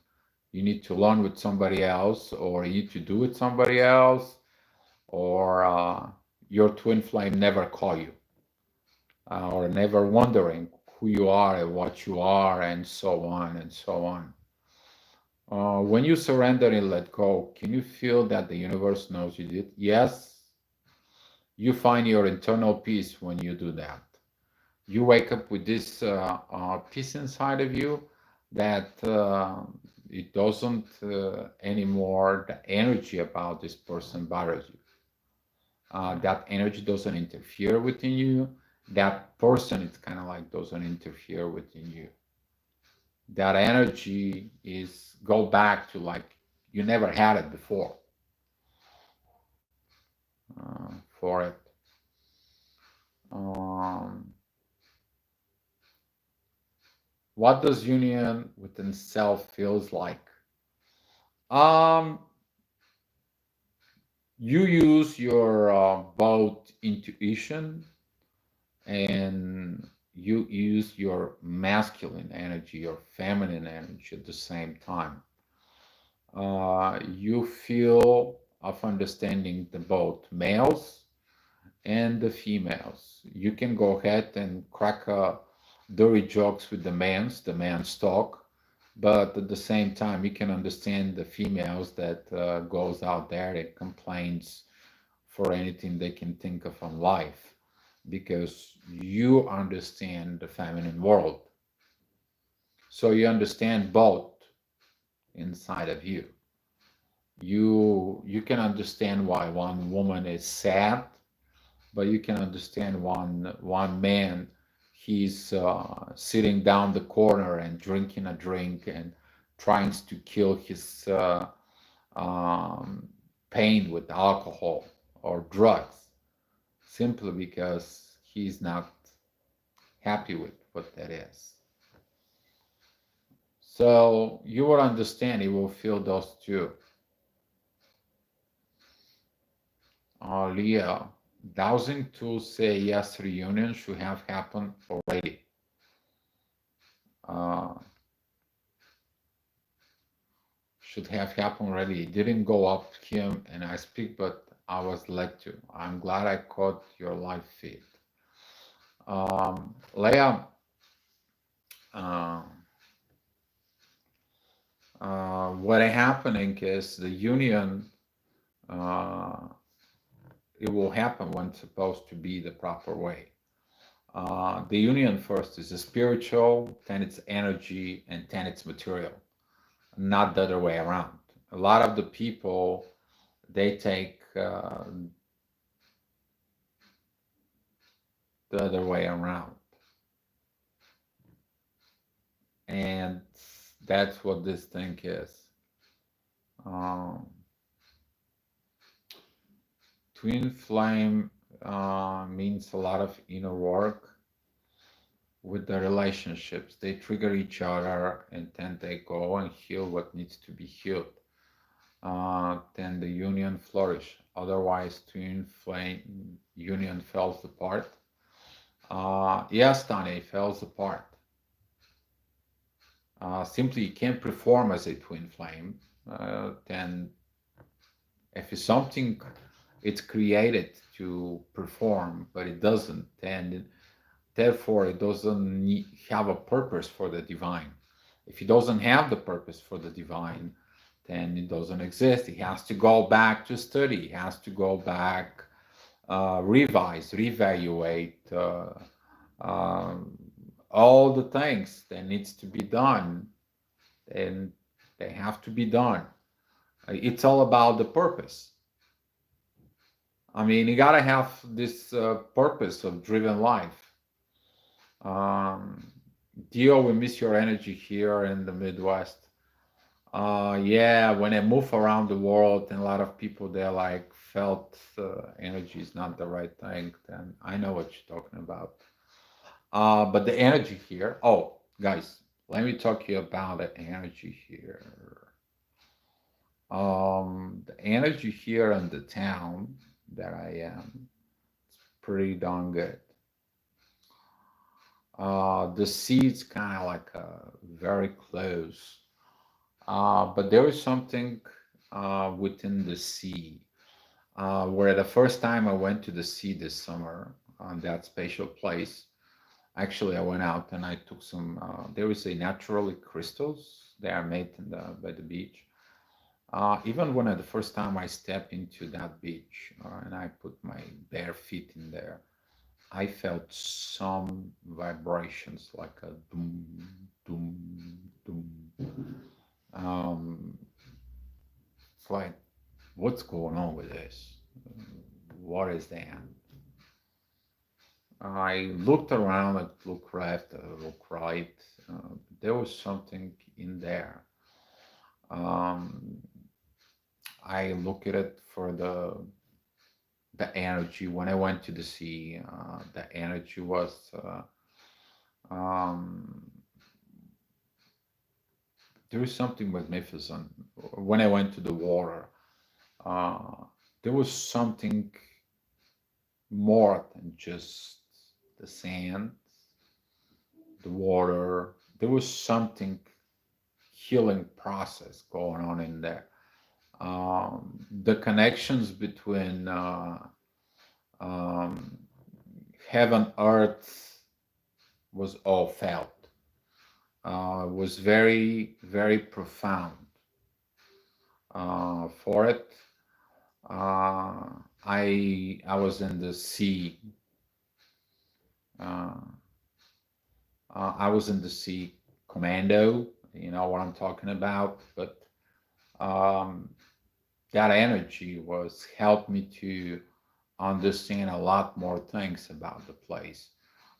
You need to learn with somebody else, or you need to do with somebody else, or your twin flame never call you, or never wondering who you are and what you are, and so on and so on. When you surrender and let go, can you feel that the universe knows you did? Yes. You find your internal peace when you do that. You wake up with this peace inside of you that it doesn't anymore, the energy about this person bothers you. That energy doesn't interfere within you. That person, it's kind of like doesn't interfere within you. That energy is go back to like you never had it before for it. Um, what does union within self feels like? Um, you use your both intuition and you use your masculine energy, your feminine energy at the same time. You feel of understanding the both males and the females. You can go ahead and crack dirty jokes with the man's talk, but at the same time, you can understand the females that goes out there and complains for anything they can think of on life, because you understand the feminine world. So you understand both inside of you. You can understand why one woman is sad, but you can understand one man, he's sitting down the corner and drinking a drink and trying to kill his um, pain with alcohol or drugs, simply because he's not happy with what that is. So you will understand, you will feel those two. Leah, dowsing to say yes, reunion should have happened already. Uh, should have happened already. It didn't go up to him and I speak, but I was led to. I'm glad I caught your live feed. Leah, uh, what happening is the union, uh, it will happen when it's supposed to be the proper way. The union first is a spiritual, then it's energy, and then it's material, not the other way around. A lot of the people, they take the other way around. And that's what this thing is. Um, twin flame means a lot of inner work with the relationships. They trigger each other and then they go and heal what needs to be healed. Then the union flourish. Otherwise, twin flame union falls apart. Yes, Tani, falls apart. Simply you can't perform as a twin flame. Then if it's something it's created to perform, but it doesn't, then therefore it doesn't have a purpose for the divine. If it doesn't have the purpose for the divine, then it doesn't exist. It has to go back to study. It has to go back, revise, reevaluate, um, all the things that needs to be done, and they have to be done. It's all about the purpose. I mean, you gotta have this purpose of driven life. Um, Dio, we miss your energy here in the Midwest. Yeah, when I move around the world and a lot of people they're like felt energy is not the right thing, then I know what you're talking about. But the energy here, oh, guys, let me talk to you about the energy here. The energy here in the town that I am, it's pretty darn good. The seat's kind of like very close, but there is something within the sea. Where the first time I went to the sea this summer on that special place, actually I went out and I took some. There is a naturally crystals they are made in by the beach. Even when the first time I stepped into that beach and I put my bare feet in there, I felt some vibrations like a doom, doom, doom. like, what's going on with this? What is that? I looked around, I looked left, I looked right. There was something in there. Um, I looked at it for the energy. When I went to the sea, the energy was um, there was something magnificent. When I went to the water, uh, there was something more than just the sand, the water. There was something healing process going on in there. The connections between um, heaven, earth was all felt. Was very, very profound for it. I was in the sea. Uh, I was in the sea commando. You know what I'm talking about. But um, that energy was helped me to understand a lot more things about the place.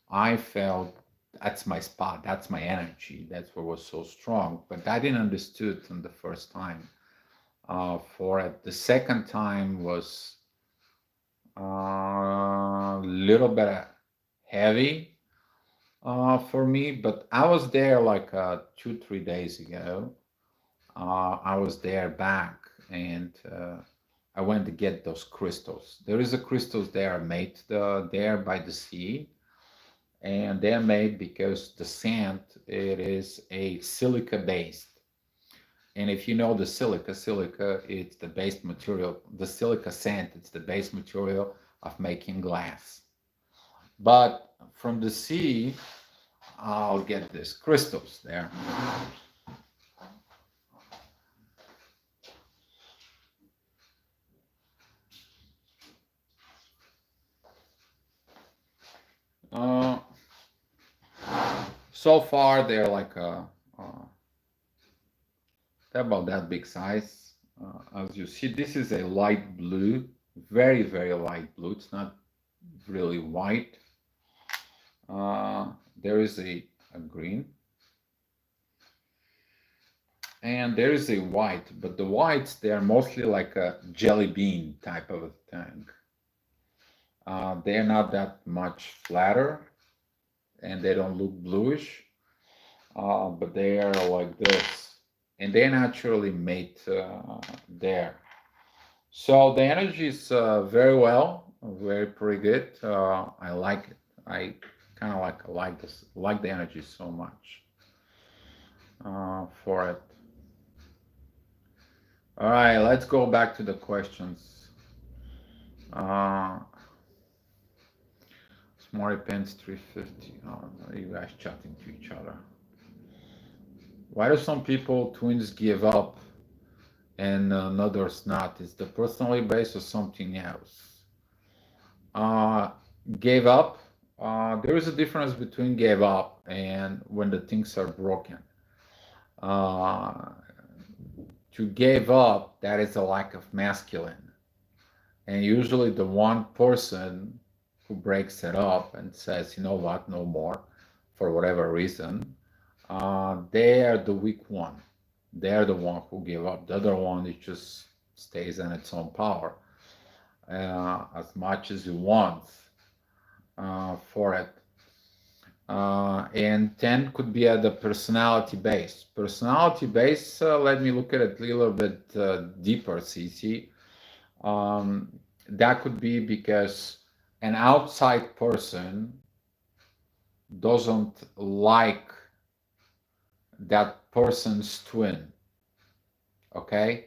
I felt that's my spot, that's my energy, that's what was so strong. But I didn't understood from the first time. For it, the second time was a little bit heavy for me, but I was there like 2, 3 days ago. I was there back, and I went to get those crystals. There is a crystals there made there by the sea, and they're made because the sand it is a silica based. And if you know the silica it's the base material. The silica sand it's the base material of making glass. But from the sea, I'll get these crystals there. Uh, so far, they're like they're about that big size. As you see, this is a light blue, very, very light blue. It's not really white. There is a green. And there is a white, but the whites, they are mostly like a jelly bean type of a thing. They're not that much flatter and they don't look bluish, but they are like this. And they're naturally made there. So the energy is very well, very pretty good. I like it. I kind of like this, like the energy so much for it. All right, let's go back to the questions. Smarty Pants 350. Oh, you guys chatting to each other. Why do some people twins give up and others not? Is the personality based or something else? Gave up. There is a difference between gave up and when the things are broken. Uh, to give up, that is a lack of masculine. And usually the one person who breaks it up and says, you know what, no more, for whatever reason, they are the weak one. They're the one who give up. The other one, it just stays in its own power as much as it wants for it. And 10 could be at the personality base. Personality base, let me look at it a little bit deeper, CC. That could be because an outside person doesn't like that person's twin. Okay?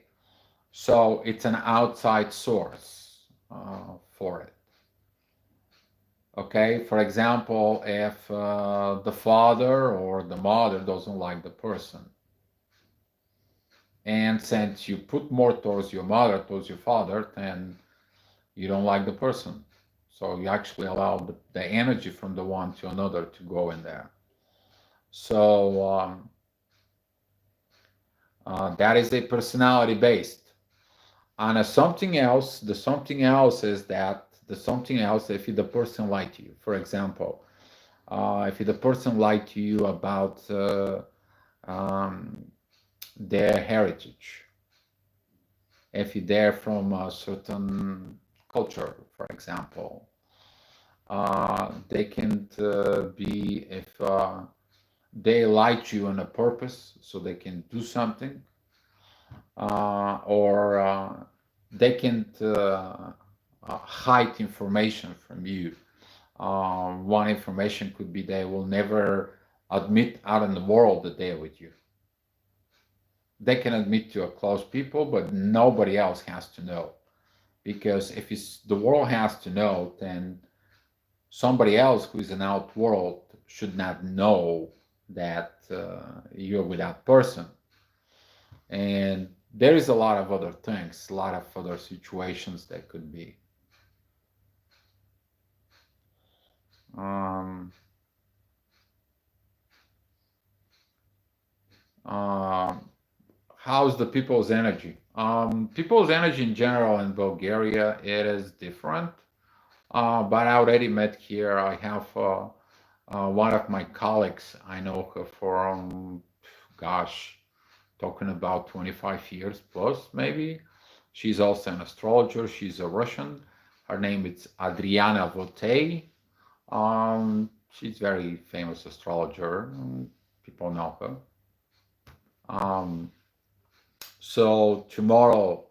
So it's an outside source for it. Okay? For example, if the father or the mother doesn't like the person, and since you put more towards your mother, towards your father, then you don't like the person. So you actually allow the energy from the one to another to go in there. So that is a personality based. And something else, the something else is that the something else, if the person lied to you, for example, if the person lied to you about um, their heritage, if they're from a certain culture, for example, they can be if they lie to you on a purpose so they can do something, or they can hide information from you. One information could be they will never admit out in the world that they're with you. They can admit to a close people, but nobody else has to know. Because if the world has to know, then somebody else who is in out world should not know that you're with that person. And there is a lot of other things, a lot of other situations that could be. Um, uh, how's the people's energy? People's energy in general in Bulgaria, it is different. But I already met here. I have one of my colleagues. I know her from, gosh, talking about 25 years plus, maybe. She's also an astrologer. She's a Russian. Her name is Adriana Votey. She's very famous astrologer. People know her. Um, so tomorrow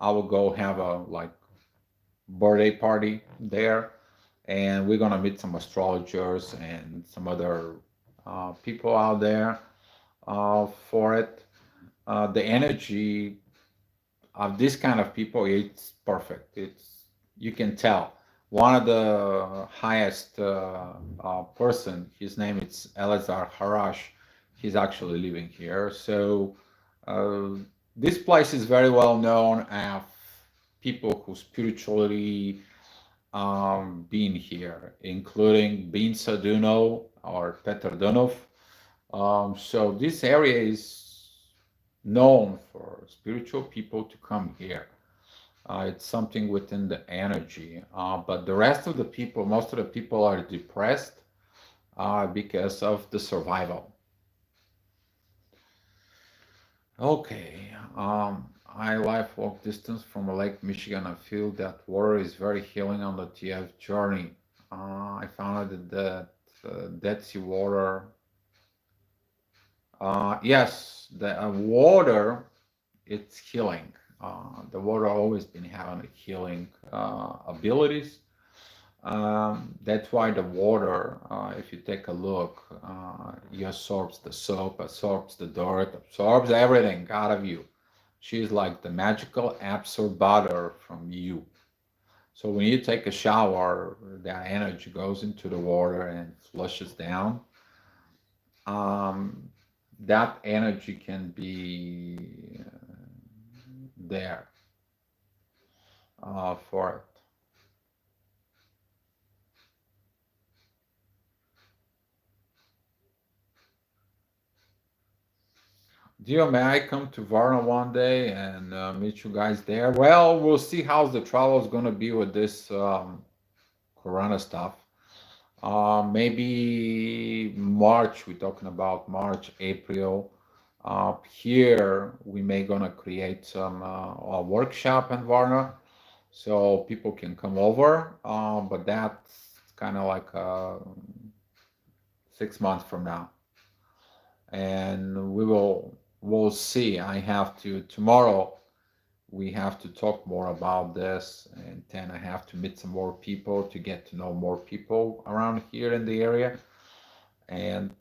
I will go have a like birthday party there, and we're gonna meet some astrologers and some other people out there for it. The energy of this kind of people, it's perfect. It's you can tell. One of the highest person, his name is Elazar Harash. He's actually living here. So uh, this place is very well known of people who spiritually been here, including Bin Saduno or Petr Donov. So this area is known for spiritual people to come here. It's something within the energy. But the rest of the people, most of the people are depressed because of the survival. Okay. I life walk distance from Lake Michigan. I feel that water is very healing on the TF journey. I found that Dead Sea water. Yes, the water, it's healing. The water always been having healing abilities. That's why the water, if you take a look, it absorbs the soap, absorbs the dirt, absorbs everything out of you. She's like the magical absorber from you. So when you take a shower, that energy goes into the water and flushes down. Um, that energy can be there for it. Dio, may I come to Varna one day and meet you guys there? Well, we'll see how the travel is going to be with this Corona stuff. Maybe March, we're talking about March, April. Here, we may gonna create some a workshop in Varna so people can come over. But that's kind of like 6 months from now. And we'll see. I have to tomorrow we have to talk more about this, and then I have to meet some more people to get to know more people around here in the area, and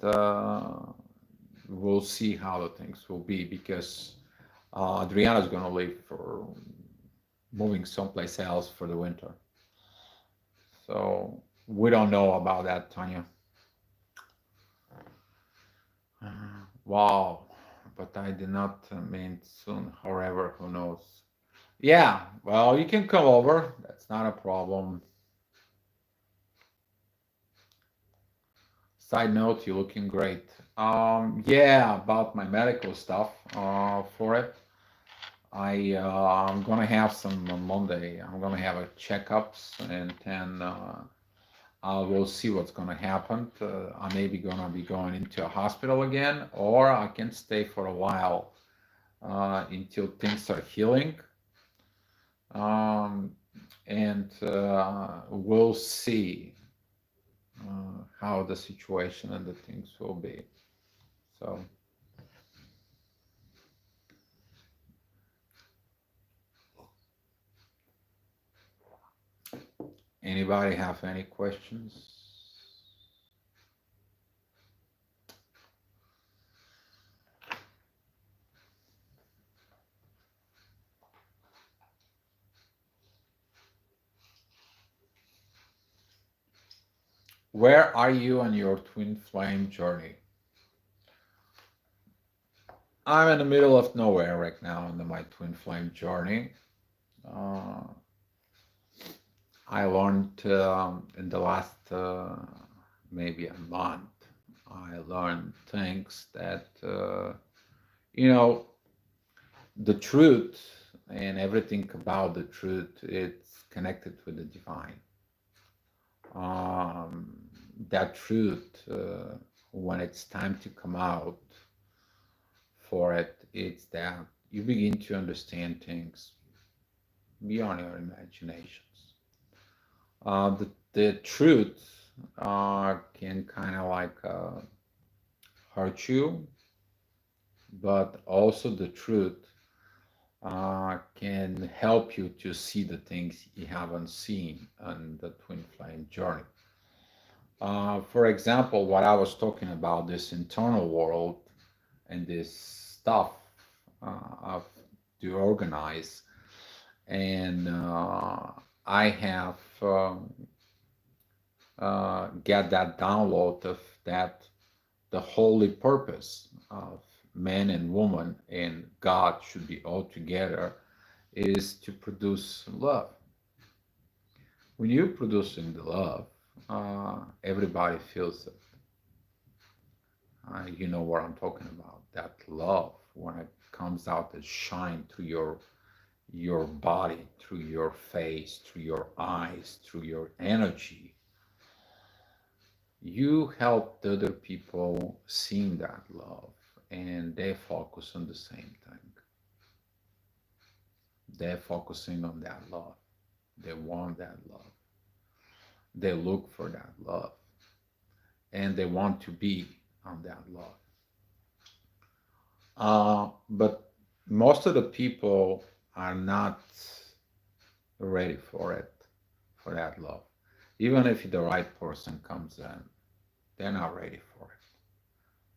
we'll see how the things will be because Adriana's gonna leave for moving someplace else for the winter. So we don't know about that, Tanya. Wow, but I did not mean soon. However, who knows? Yeah, well, you can come over. That's not a problem. Side note, you're looking great. Yeah, about my medical stuff for it. I'm gonna have some on Monday. I'm gonna have a checkups, and then I will see what's gonna happen. I may be gonna be going into a hospital again, or I can stay for a while until things are healing. Um, and we'll see how the situation and the things will be. So, anybody have any questions? Where are you on your twin flame journey? I'm in the middle of nowhere right now in my twin flame journey. Uh, I learned in the last maybe a month, I learned things that, you know, the truth and everything about the truth, it's connected with the divine. Um, that truth, when it's time to come out for it, it's that you begin to understand things beyond your imaginations. The truth can kind of like hurt you, but also the truth can help you to see the things you haven't seen on the twin flame journey. For example, what I was talking about, this internal world and this stuff of to organize, and I have get that download of that the holy purpose of man and woman and God should be all together is to produce love. When you're producing the love, everybody feels it. You know what I'm talking about. That love, when it comes out and shine through your body, through your face, through your eyes, through your energy, you help the other people seeing that love, and they focus on the same thing. They're focusing on that love. They want that love. They look for that love, and they want to be on that love. But most of the people are not ready for it, for that love. Even if the right person comes in, they're not ready for it.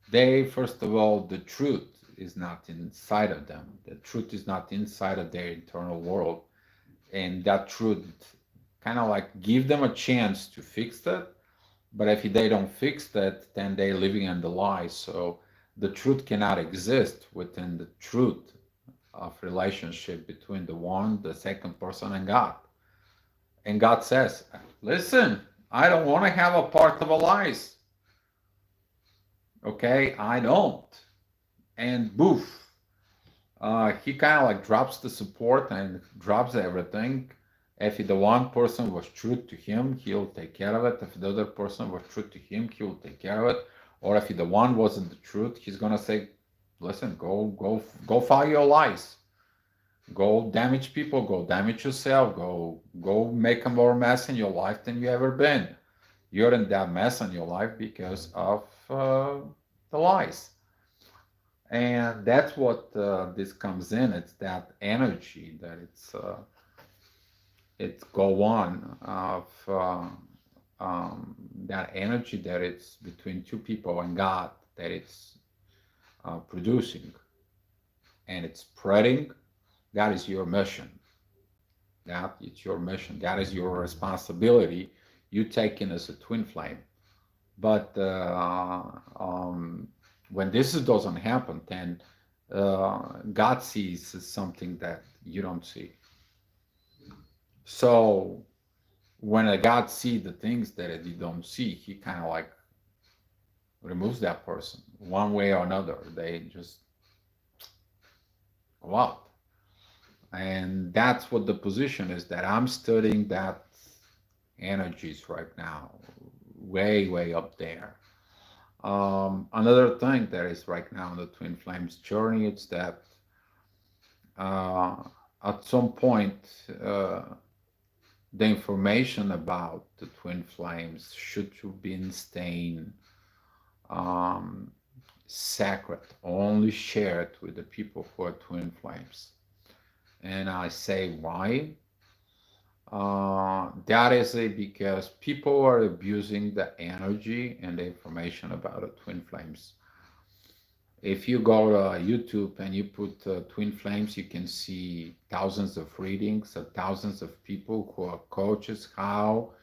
They, first of all, the truth is not inside of them. The truth is not inside of their internal world. And that truth kind of like give them a chance to fix that. But if they don't fix that, then they're living in the lie. So the truth cannot exist within the truth of relationship between the one, the second person, and God. And God says, listen, I don't want to have a part of a lies. Okay, I don't. And boof, he kind of like drops the support and drops everything. If the one person was true to him, he'll take care of it. If the other person was true to him, he will take care of it. Or if the one wasn't the truth, he's gonna say, "Listen, go follow your lies. Go damage people. Go damage yourself. Go make a more mess in your life than you ever been. You're in that mess in your life because of the lies." And that's what this comes in. It's that energy that it's go on of that energy that it's between two people and God that it's producing, and it's spreading. That is your mission. That it's your mission. That is your responsibility. You take in as a twin flame. But when this doesn't happen, then God sees something that you don't see. So when a God sees the things that you don't see, he kind of like removes that person one way or another. They just go out. And that's what the position is, that I'm studying that energies right now, way up there. Another thing that is right now in the twin flames journey is that uh, at some point uh, the information about the twin flames should have been staying um, sacred, only shared with the people who are twin flames. And I say why? That is because people are abusing the energy and the information about the twin flames. If you go to YouTube and you put twin flames, you can see thousands of readings of thousands of people who are coaches how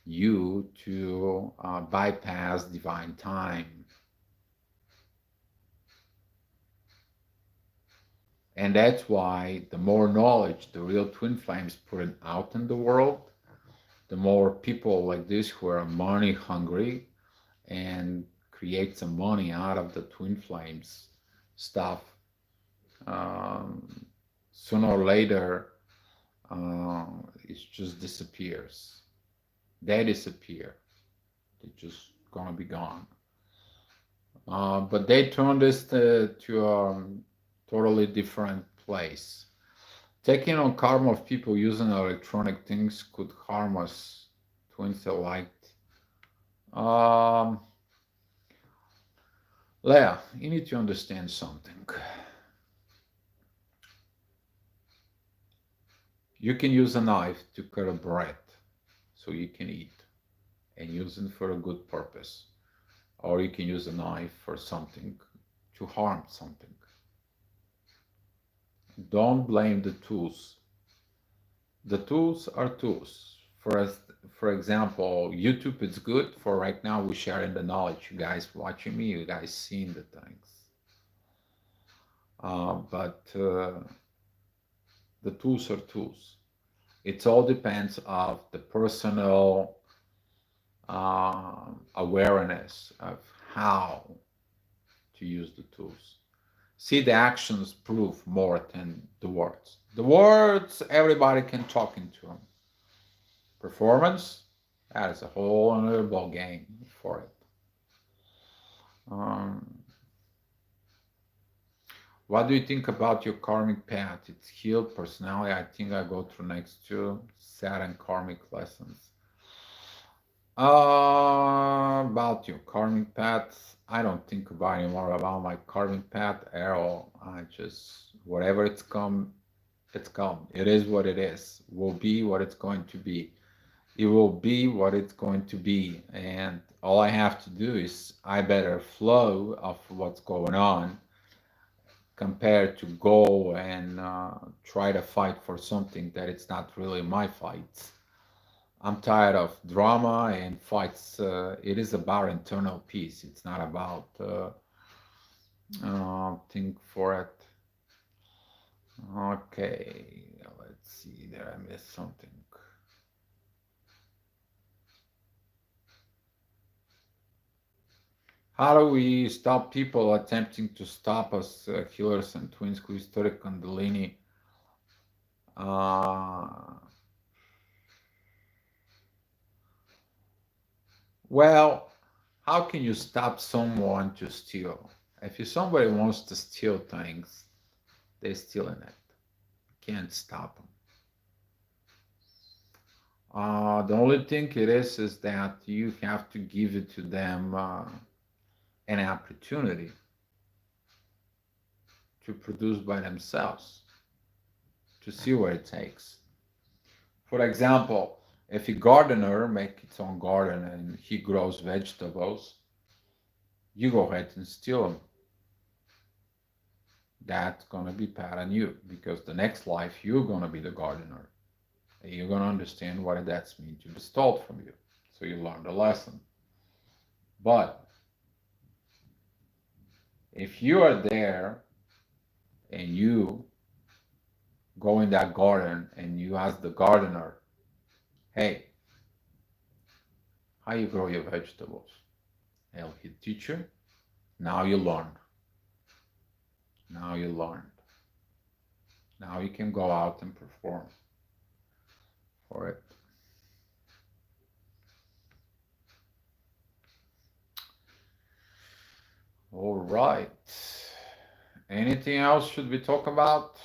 you to bypass divine time. And that's why the more knowledge the real twin flames put out in the world, the more people like this who are money hungry and create some money out of the twin flames stuff, um, sooner or later it just disappears. They disappear. They're just gonna be gone. But they turn this to a totally different place. Taking on karma of people using electronic things could harm us to intellect. Um, Leah, you need to understand something. You can use a knife to cut a bread so you can eat and use it for a good purpose. Or you can use a knife for something to harm something. Don't blame the tools. The tools are tools. For example, YouTube is good for right now. We're sharing the knowledge. You guys watching me, you guys seeing the things. But the tools are tools. It all depends of the personal awareness of how to use the tools. See, the actions prove more than the words. The words, everybody can talk into them. Performance, that is a whole other ball game for it. Um, what do you think about your karmic path? It's healed. Personally, I think I go through next two Saturn karmic lessons. About your karmic path, I don't think about anymore about my karmic path at all. I just, whatever it's come, it's come. It is what it is. Will be what it's going to be. It will be what it's going to be. And all I have to do is I better flow of what's going on compared to go and try to fight for something that it's not really my fight. I'm tired of drama and fights. It is about internal peace. It's not about think for it. Okay, let's see. Did I miss something? How do we stop people attempting to stop us, healers and twins who study Kundalini? Uh, well, how can you stop someone to steal? If somebody wants to steal things, they're stealing it. Can't stop them. The only thing it is that you have to give it to them an opportunity to produce by themselves, to see what it takes. For example, if a gardener makes his own garden and he grows vegetables, you go ahead and steal them. That's gonna be bad on you because the next life you're gonna be the gardener. And you're gonna understand what that's mean to be stolen from you. So you learn the lesson. But if you are there and you go in that garden and you ask the gardener, hey, how you grow your vegetables? He'll teach you. Now you learn. Now you learned. Now you can go out and perform for it. All right. Anything else should we talk about?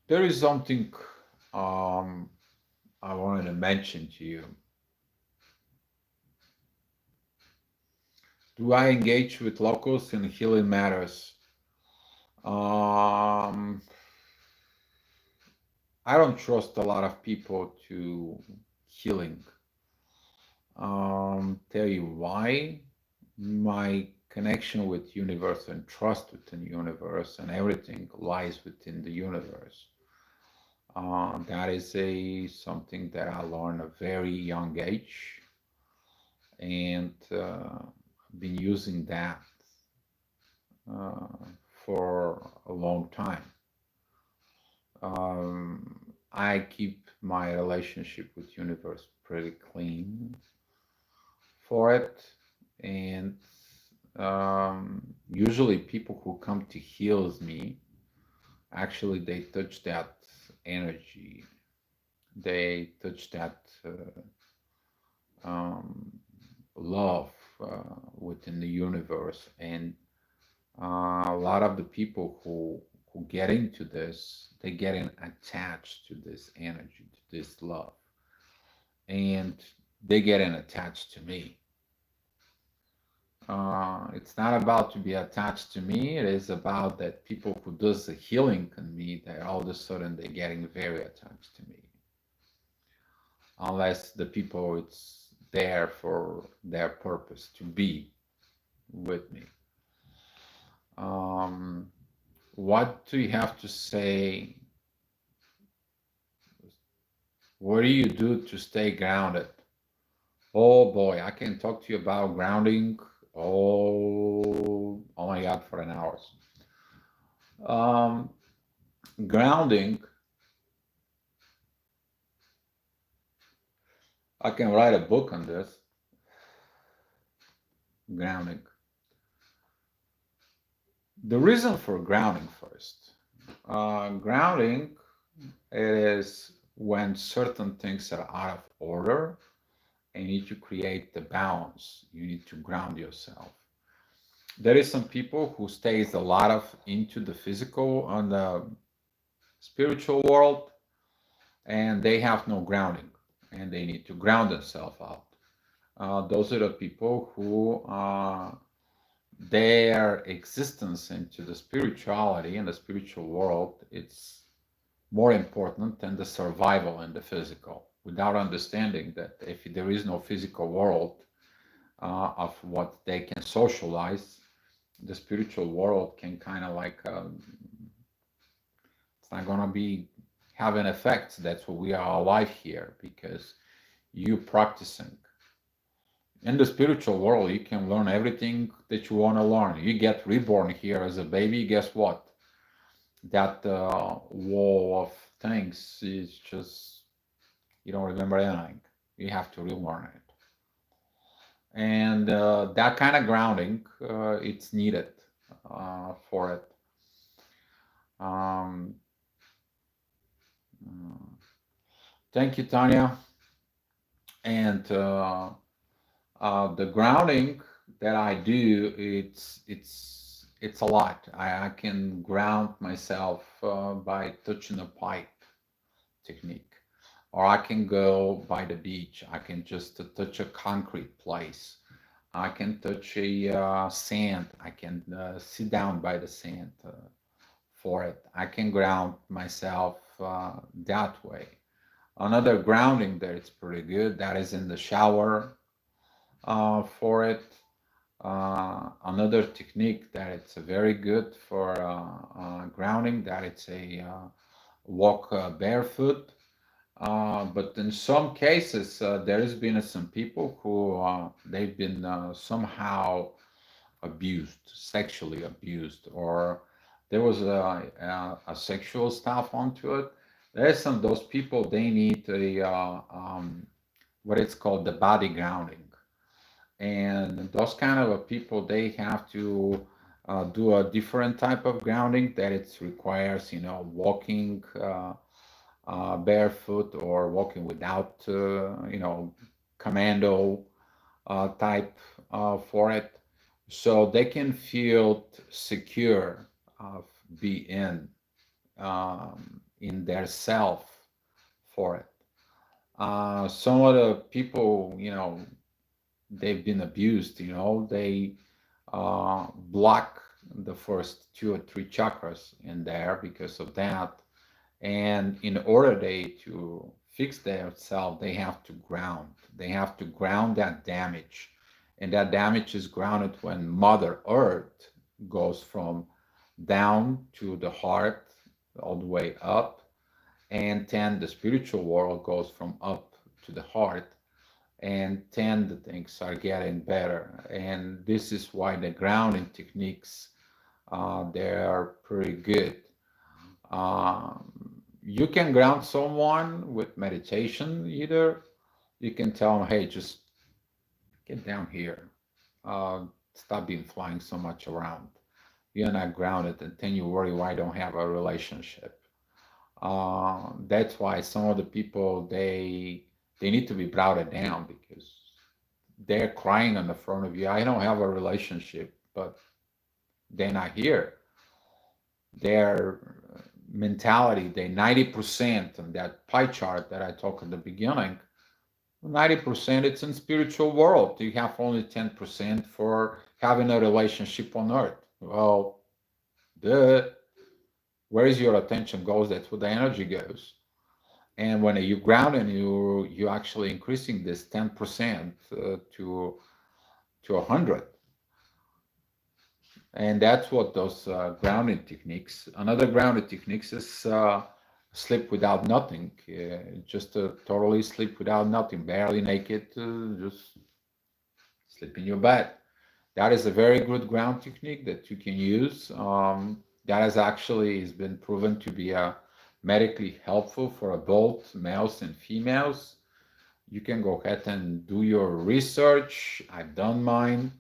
There is something um, I wanted to mention to you. Do I engage with locals in healing matters? Um, I don't trust a lot of people to healing. Tell you why. My connection with universe and trust within the universe and everything lies within the universe. That is a something that I learned at a very young age, and been using that uh, for a long time. I keep my relationship with universe pretty clean for it, and usually people who come to heals me, actually they touch that energy, they touch that um, love within the universe, and a lot of the people who get into this, they getting attached to this energy, to this love, and they getting attached to me. It's not about to be attached to me. It is about that people who does the healing on me, that all of a sudden they're getting very attached to me. Unless the people it's there for their purpose to be with me. Um, what do you have to say? What do you do to stay grounded? Oh boy, I can talk to you about grounding. Oh my God, for an hour. Um, Grounding, I can write a book on this. Grounding. The reason for grounding first. Grounding, it is when certain things are out of order and you need to create the balance. You need to ground yourself. There is some people who stays a lot of into the physical and the spiritual world, and they have no grounding, and they need to ground themselves out. Those are the people who their existence into the spirituality and the spiritual world, it's more important than the survival in the physical, without understanding that if there is no physical world of what they can socialize, the spiritual world can kind of like it's not gonna be have an effect. That's why we are alive here, because you practicing in the spiritual world, you can learn everything that you want to learn. You get reborn here as a baby, guess what? That wall of things is just, you don't remember anything. You have to relearn it. And that kind of grounding, it's needed for it. Um, uh, Thank you, Tanya. And the grounding that I do, it's a lot. I can ground myself by touching a pipe technique, or I can go by the beach. I can just touch a concrete place. I can touch a sand. I can sit down by the sand for it. I can ground myself that way. Another grounding that it's pretty good, that is in the shower for it. Another technique that it's very good for grounding, that it's a walk barefoot. But in some cases, there has been some people who they've been somehow abused, sexually abused, or there was a sexual stuff onto it. There's some those people, they need a what it's called the body grounding, and those kind of people, they have to do a different type of grounding that it requires, walking barefoot or walking without, commando type for it, so they can feel secure of being in their self for it. Some of the people, they've been abused, they block the first two or three chakras in there because of that. And in order to fix themselves, they have to ground. They have to ground that damage. And that damage is grounded when Mother Earth goes from down to the heart all the way up. And then the spiritual world goes from up to the heart. And then the things are getting better. And this is why the grounding techniques, they are pretty good. You can ground someone with meditation either. You can tell them, hey, just get down here. Stop being flying so much around. You're not grounded, and then you worry why I don't have a relationship. That's why some of the people, they need to be brought down because they're crying on the front of you. I don't have a relationship, but they're not here. Their mentality, they 90% on that pie chart that I talked at the beginning, 90% it's in spiritual world. You have only 10% for having a relationship on earth. Well, where is your attention goes, that's where the energy goes. And when you ground and you actually increasing this 10% to 100. And that's what those grounding techniques. Another grounding techniques is sleep without nothing, just totally sleep without nothing, barely naked, just sleep in your bed. That is a very good ground technique that you can use. That has been proven to be medically helpful for both males and females. You can go ahead and do your research. I've done mine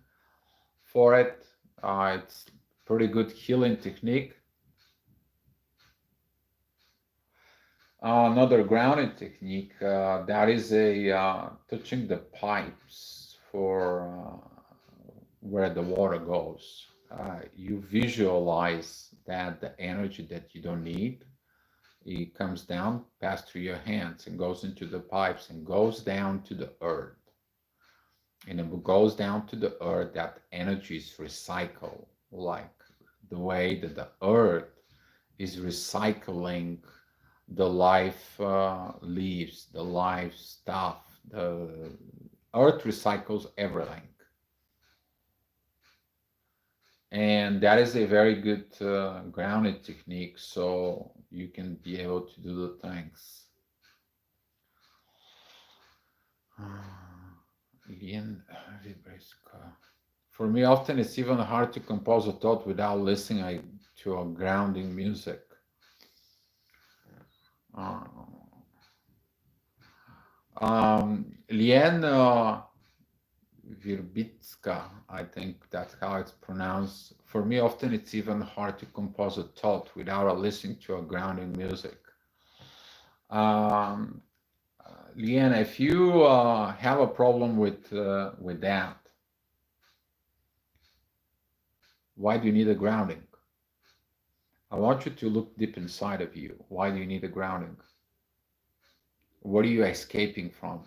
for it. It's pretty good healing technique. Another grounding technique, that is a touching the pipes for where the water goes. You visualize that the energy that you don't need, it comes down, pass through your hands, and goes into the pipes and goes down to the earth. And it goes down to the earth, that energy is recycled, like the way that the earth is recycling the life leaves, the life stuff. The earth recycles everything. And that is a very good grounding technique, so you can be able to do the things. For me, often it's even hard to compose a thought without listening to a grounding music. Lien Virbitska, I think that's how it's pronounced. For me, often it's even hard to compose a thought without listening to a grounding music. Lien, if you have a problem with that, why do you need a grounding? I want you to look deep inside of you. Why do you need a grounding? What are you escaping from?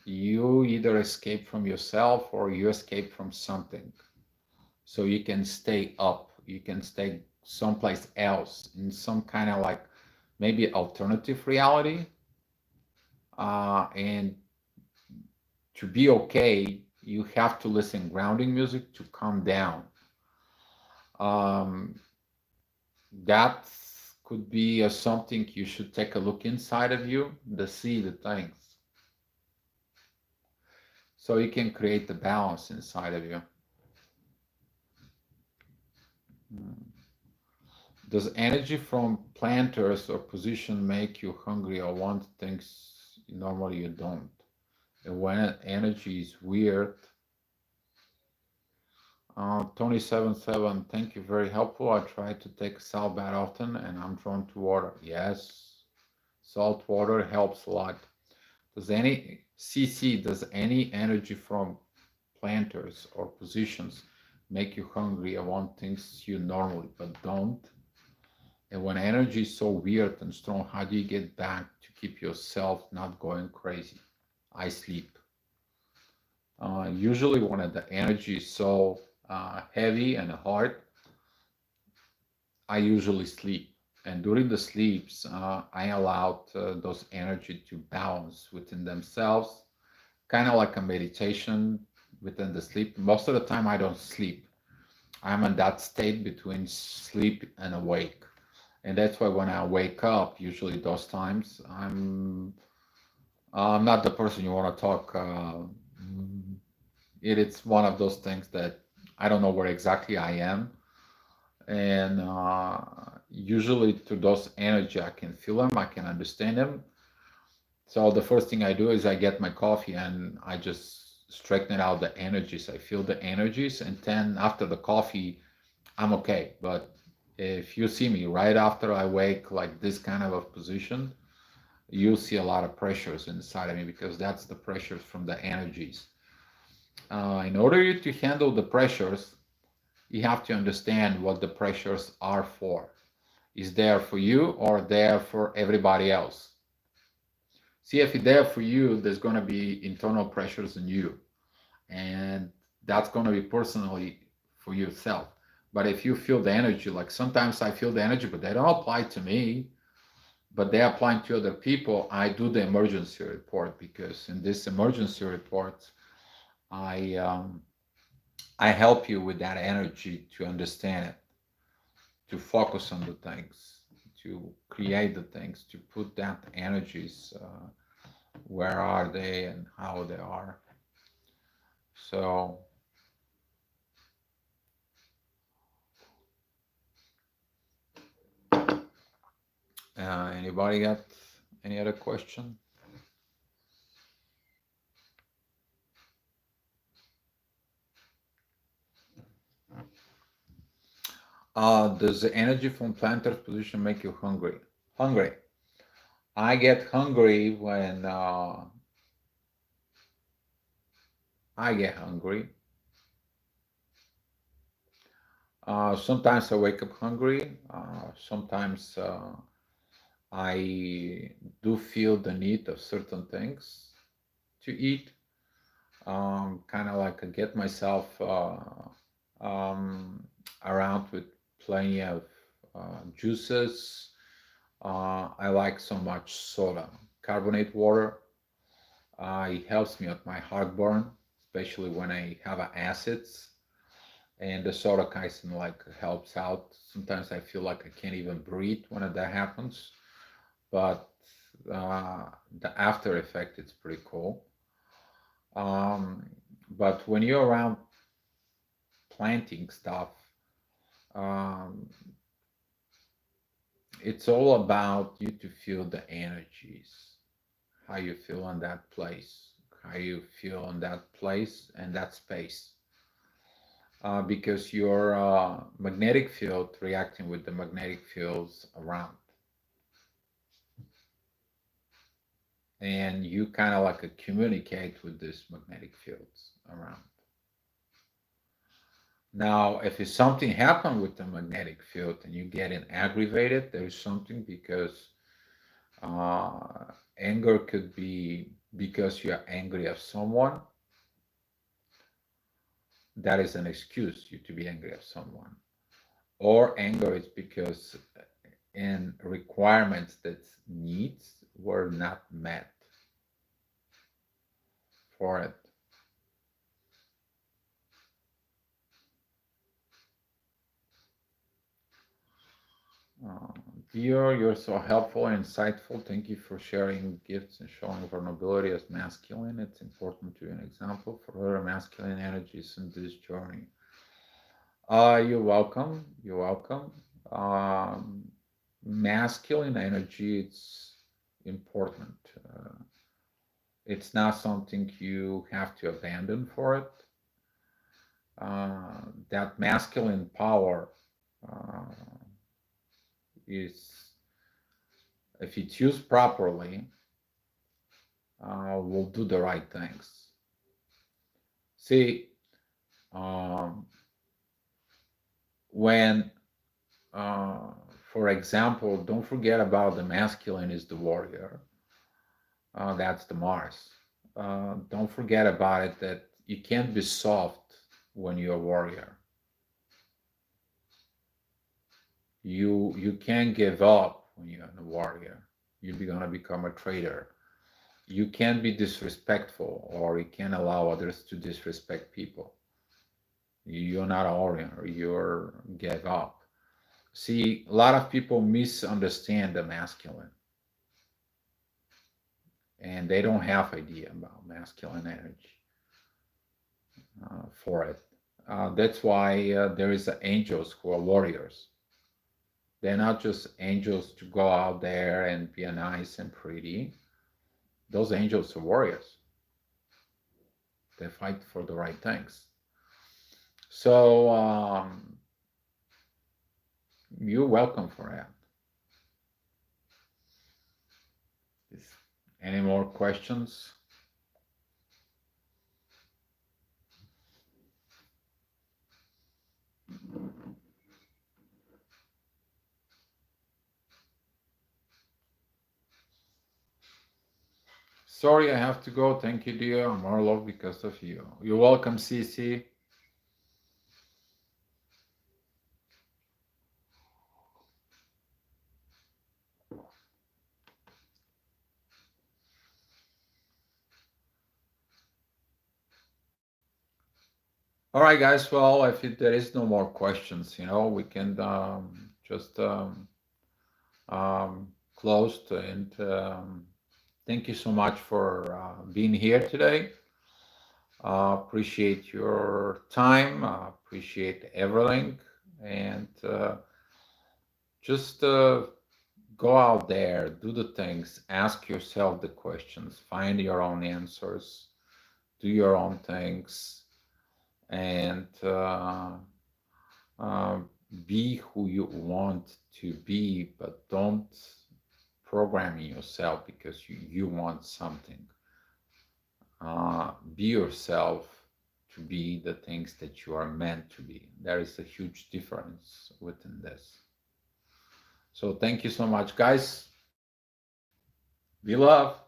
You either escape from yourself or you escape from something. so you can stay up, you can stay someplace else in some kind of like maybe alternative reality. And to be okay, you have to listen grounding music to calm down. Um, that could be something you should take a look inside of you to see the things, so you can create the balance inside of you. Hmm. Does energy from planters or position make you hungry or want things normally you don't? And when energy is weird, Tony77, thank you, very helpful. I try to take a salt bath often and I'm drawn to water. Yes, salt water helps a lot. Does any energy from planters or positions make you hungry or want things you normally but don't? And when energy is so weird and strong, how do you get back to keep yourself not going crazy? I sleep. Usually when the energy is so heavy and hard, I usually sleep. And during the sleeps, I allowed those energy to balance within themselves, kind of like a meditation within the sleep. Most of the time, I don't sleep. I'm in that state between sleep and awake. And that's why when I wake up, usually those times, I'm not the person you want to talk. It's one of those things that I don't know where exactly I am. And usually through those energy, I can feel them, I can understand them. So the first thing I do is I get my coffee and I just straighten out the energies. I feel the energies, and then after the coffee, I'm okay. But if you see me right after I wake, like this kind of a position, you'll see a lot of pressures inside of me because that's the pressures from the energies. In order to handle the pressures, you have to understand what the pressures are for. Is there for you or there for everybody else? See, if it's there for you, there's going to be internal pressures in you, and that's going to be personally for yourself. But if you feel the energy, like sometimes I feel the energy, but they don't apply to me, but they apply to other people, I do the emergency report, because in this emergency report, I um, I help you with that energy to understand it, to focus on the things, to create the things, to put that energies. Where are they and how they are. So, anybody got any other question? Does the energy from planter's position make you hungry? Hungry. I get hungry when I get hungry. Sometimes I wake up hungry. Sometimes I do feel the need of certain things to eat. Kind of like I get myself um, around with plenty of juices. I like so much soda, carbonate water. It helps me with my heartburn, especially when I have acids. And the soda kind of like helps out. Sometimes I feel like I can't even breathe when that happens, but the after effect it's pretty cool. Um, but when you're around planting stuff, um, it's all about you to feel the energies, how you feel on that place, how you feel on that place and that space. Because your magnetic field reacting with the magnetic fields around, and you kind of like communicate with these magnetic fields around. Now, if something happened with the magnetic field and you getting aggravated, there's something, because anger could be because you're angry at someone. that is an excuse you to be angry at someone. Or anger is because in requirements that needs were not met for it. Uh, Dear, you're so helpful and insightful. Thank you for sharing gifts and showing vulnerability as masculine. It's important to be an example for other masculine energies in this journey. You're welcome. You're welcome. Um, Masculine energy, it's important. It's not something you have to abandon for it. That masculine power uh, is, if it's used properly, will do the right things. See, um, when, uh, for example, don't forget about the masculine is the warrior. That's the Mars. Don't forget about it that you can't be soft when you're a warrior. You can't give up when you're a warrior. You're gonna become a traitor. You can't be disrespectful, or you can't allow others to disrespect people. You're not a warrior. You're give up. See, a lot of people misunderstand the masculine, and they don't have idea about masculine energy for it. That's why there is angels who are warriors. They're not just angels to go out there and be nice and pretty. Those angels are warriors. They fight for the right things. So you're welcome for that. Any more questions? Sorry, I have to go. Thank you, dear. I'm more love because of you. You're welcome, Cece. All right, guys. Well, if there is no more questions, we can just close. And thank you so much for being here today. Appreciate your time. Appreciate everything. And just go out there, do the things, ask yourself the questions, find your own answers, do your own things, and uh, be who you want to be, but don't program yourself because you want something. Be yourself to be the things that you are meant to be. There is a huge difference within this. So thank you so much, guys. Be love.